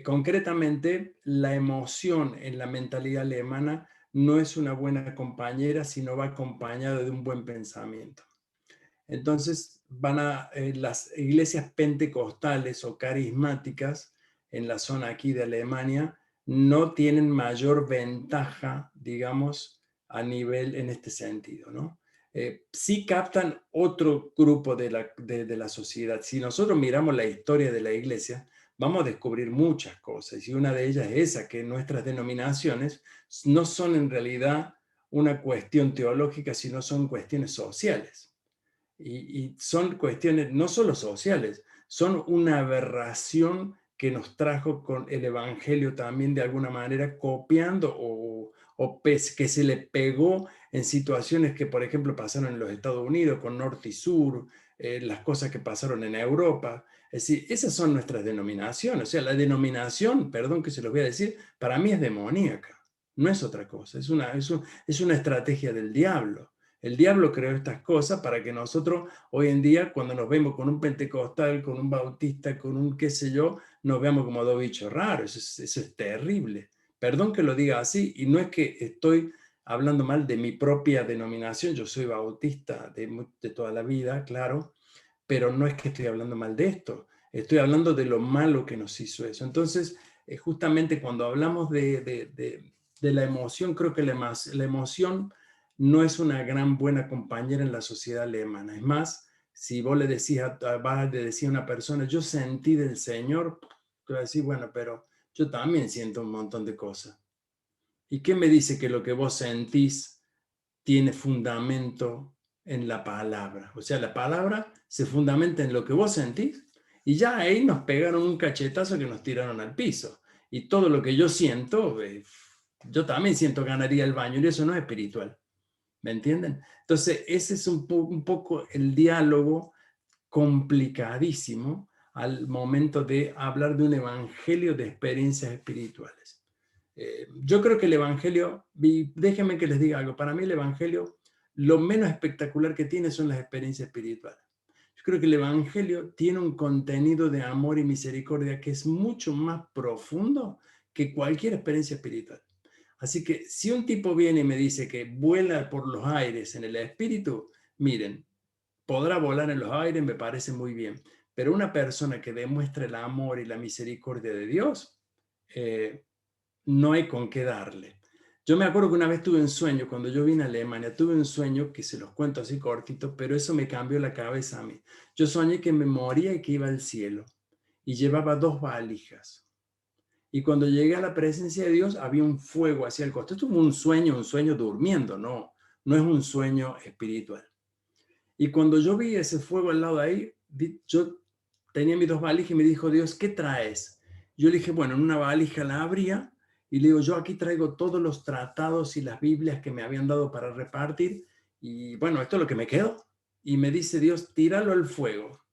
concretamente, la emoción en la mentalidad alemana no es una buena compañera, sino va acompañada de un buen pensamiento. Entonces, las iglesias pentecostales o carismáticas en la zona aquí de Alemania no tienen mayor ventaja, digamos, a nivel en este sentido, ¿no? Sí captan otro grupo de la sociedad. Si nosotros miramos la historia de la iglesia, vamos a descubrir muchas cosas, y una de ellas es esa, que nuestras denominaciones no son en realidad una cuestión teológica, sino son cuestiones sociales. Y son cuestiones no solo sociales, son una aberración que nos trajo con el evangelio también de alguna manera copiando o que se le pegó en situaciones que, por ejemplo, pasaron en los Estados Unidos con norte y sur, las cosas que pasaron en Europa. Es decir, esas son nuestras denominaciones. O sea, la denominación, perdón que se los voy a decir, para mí es demoníaca. No es otra cosa, es una estrategia del diablo. El diablo creó estas cosas para que nosotros hoy en día, cuando nos vemos con un pentecostal, con un bautista, con un qué sé yo, nos veamos como dos bichos raros. Eso es terrible. Perdón que lo diga así, y no es que estoy hablando mal de mi propia denominación, yo soy bautista de toda la vida, claro, pero no es que estoy hablando mal de esto, estoy hablando de lo malo que nos hizo eso. Entonces, justamente cuando hablamos de la emoción, creo que la emoción no es una gran buena compañera en la sociedad alemana. Es más, si vos le vas a decir a una persona, yo sentí del Señor, te va a decir, bueno, pero yo también siento un montón de cosas. ¿Y qué me dice que lo que vos sentís tiene fundamento en la palabra? O sea, la palabra se fundamenta en lo que vos sentís, y ya ahí nos pegaron un cachetazo que nos tiraron al piso. Y todo lo que yo siento, yo también siento que ganaría el baño, y eso no es espiritual. ¿Me entienden? Entonces, ese es un poco el diálogo complicadísimo al momento de hablar de un evangelio de experiencias espirituales. Yo creo que el evangelio, déjenme que les diga algo, para mí el evangelio, lo menos espectacular que tiene son las experiencias espirituales. Yo creo que el evangelio tiene un contenido de amor y misericordia que es mucho más profundo que cualquier experiencia espiritual. Así que si un tipo viene y me dice que vuela por los aires en el espíritu, miren, podrá volar en los aires, me parece muy bien, pero una persona que demuestre el amor y la misericordia de Dios, no hay con qué darle. Yo me acuerdo que una vez tuve un sueño, cuando yo vine a Alemania, tuve un sueño que se los cuento así cortito, pero eso me cambió la cabeza a mí. Yo soñé que me moría y que iba al cielo, y llevaba 2 valijas. Y cuando llegué a la presencia de Dios, había un fuego hacia el costado. Esto es un sueño durmiendo, no es un sueño espiritual. Y cuando yo vi ese fuego al lado de ahí, yo tenía mis 2 valijas y me dijo Dios, ¿qué traes? Yo le dije, bueno, en una valija la abría y le digo, yo aquí traigo todos los tratados y las Biblias que me habían dado para repartir, y bueno, esto es lo que me quedó. Y me dice Dios, tíralo al fuego.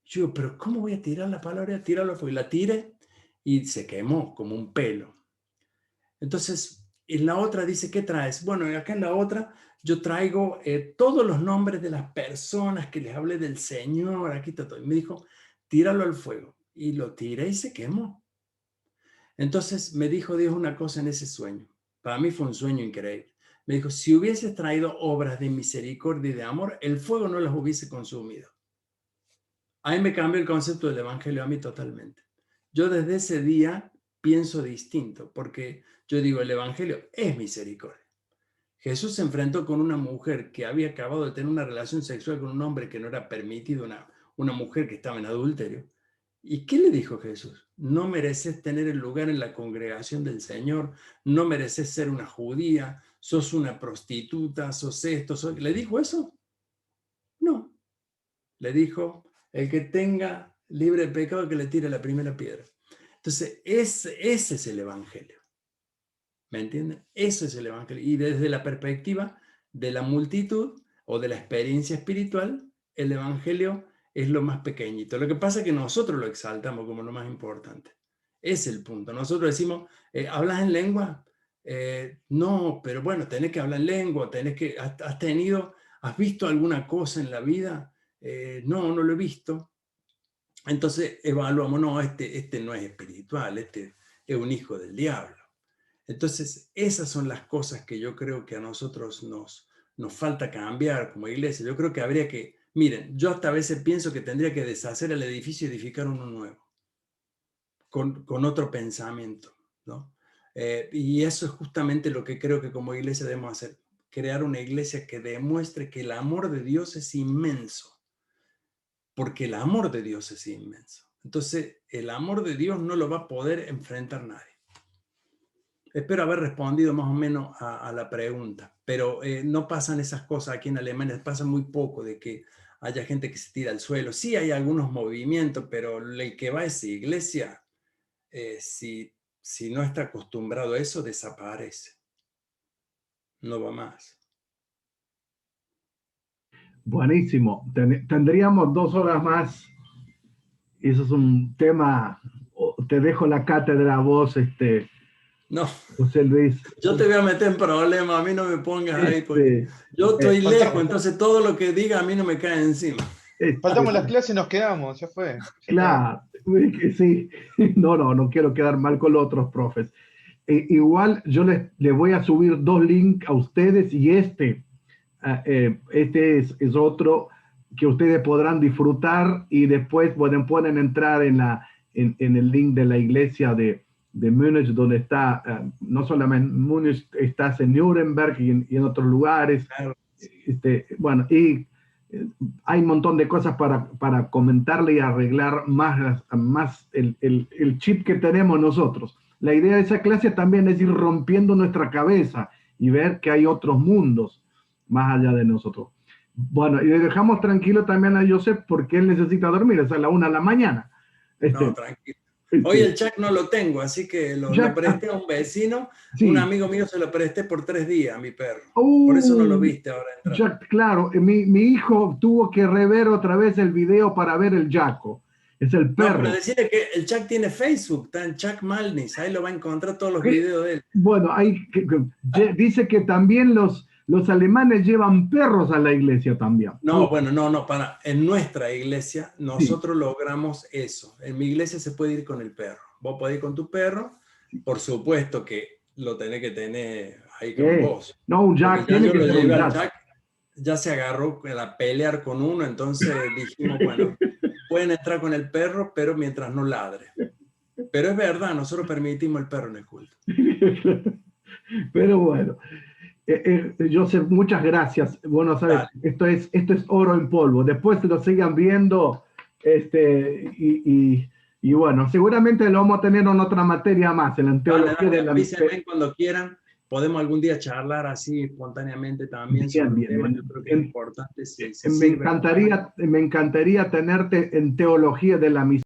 Yo digo, pero ¿cómo voy a tirar la palabra? Tíralo al fuego. Y la tiré y se quemó como un pelo. Entonces, en la otra dice, ¿qué traes? Bueno, acá en la otra yo traigo todos los nombres de las personas que les hablé del Señor. Aquí está todo. Y me dijo, tíralo al fuego. Y lo tiré y se quemó. Entonces me dijo Dios una cosa en ese sueño. Para mí fue un sueño increíble. Me dijo, si hubieses traído obras de misericordia y de amor, el fuego no las hubiese consumido. Ahí me cambió el concepto del evangelio a mí totalmente. Yo desde ese día pienso distinto, porque yo digo, el evangelio es misericordia. Jesús se enfrentó con una mujer que había acabado de tener una relación sexual con un hombre que no era permitido, una mujer que estaba en adulterio. ¿Y qué le dijo Jesús? No mereces tener el lugar en la congregación del Señor, no mereces ser una judía, sos una prostituta, sos esto, ¿Le dijo eso? No. Le dijo, el que tenga libre de pecado que le tire la primera piedra. Entonces, ese es el evangelio. ¿Me entienden? Eso es el evangelio. Y desde la perspectiva de la multitud o de la experiencia espiritual, el evangelio es lo más pequeñito. Lo que pasa es que nosotros lo exaltamos como lo más importante. Es el punto. Nosotros decimos, ¿hablas en lengua? No, pero bueno, tenés que hablar en lengua, ¿has visto alguna cosa en la vida? No lo he visto. Entonces evaluamos, no, este no es espiritual, este es un hijo del diablo. Entonces, esas son las cosas que yo creo que a nosotros nos falta cambiar como iglesia. Yo creo que habría que, miren, yo hasta a veces pienso que tendría que deshacer el edificio y edificar uno nuevo, con otro pensamiento, ¿no? Y eso es justamente lo que creo que como iglesia debemos hacer, crear una iglesia que demuestre que el amor de Dios es inmenso, porque el amor de Dios es inmenso. Entonces, el amor de Dios no lo va a poder enfrentar nadie. Espero haber respondido más o menos a la pregunta, pero no pasan esas cosas aquí en Alemania, pasa muy poco de que haya gente que se tira al suelo. Sí hay algunos movimientos, pero el que va a esa iglesia, si no está acostumbrado a eso, desaparece. No va más. Buenísimo. Tendríamos 2 horas más. Eso es un tema. Te dejo la cátedra a vos, No, José Luis. yo te voy a meter en problemas, a mí no me pongas ahí, porque yo estoy lejos, entonces todo lo que diga a mí no me cae encima. Faltamos las clases y nos quedamos, ya fue. Claro, sí. No quiero quedar mal con los otros profes. Igual yo les voy a subir 2 links a ustedes y este es otro que ustedes podrán disfrutar y después pueden entrar en el link de la iglesia de Múnich, donde está, no solamente en Múnich, estás en Nuremberg y en otros lugares. Claro. Bueno, y hay un montón de cosas para comentarle y arreglar más el chip que tenemos nosotros. La idea de esa clase también es ir rompiendo nuestra cabeza y ver que hay otros mundos más allá de nosotros. Bueno, y le dejamos tranquilo también a Joseph porque él necesita dormir, es a la 1 de la mañana. No, tranquilo. Hoy el chat no lo tengo, así que lo presté a un vecino. Sí. Un amigo mío se lo presté por 3 días a mi perro. Por eso no lo viste ahora entrar. Jack, claro, mi hijo tuvo que rever otra vez el video para ver el Jaco. Es el perro. No, pero decirle que el Chuck tiene Facebook, está en Chuck Malnis, ahí lo va a encontrar todos los videos de él. Bueno, dice que también los alemanes llevan perros a la iglesia también. No, bueno, no, en nuestra iglesia nosotros logramos eso. En mi iglesia se puede ir con el perro. Vos podés ir con tu perro, por supuesto que lo tenés que tener ahí con vos. No, un Jack tiene que ser un Jack. Ya se agarró a pelear con uno, entonces dijimos, bueno, pueden entrar con el perro, pero mientras no ladre. Pero es verdad, nosotros permitimos el perro en el culto. Pero bueno, Joseph, muchas gracias. Bueno, sabes, esto es oro en polvo. Después lo sigan viendo, y bueno, seguramente lo vamos a tener en otra materia más, en la teología de la avísenme cuando quieran. Podemos algún día charlar así espontáneamente también sobre temas. Yo creo que es importante. Me encantaría tenerte en teología de la misión.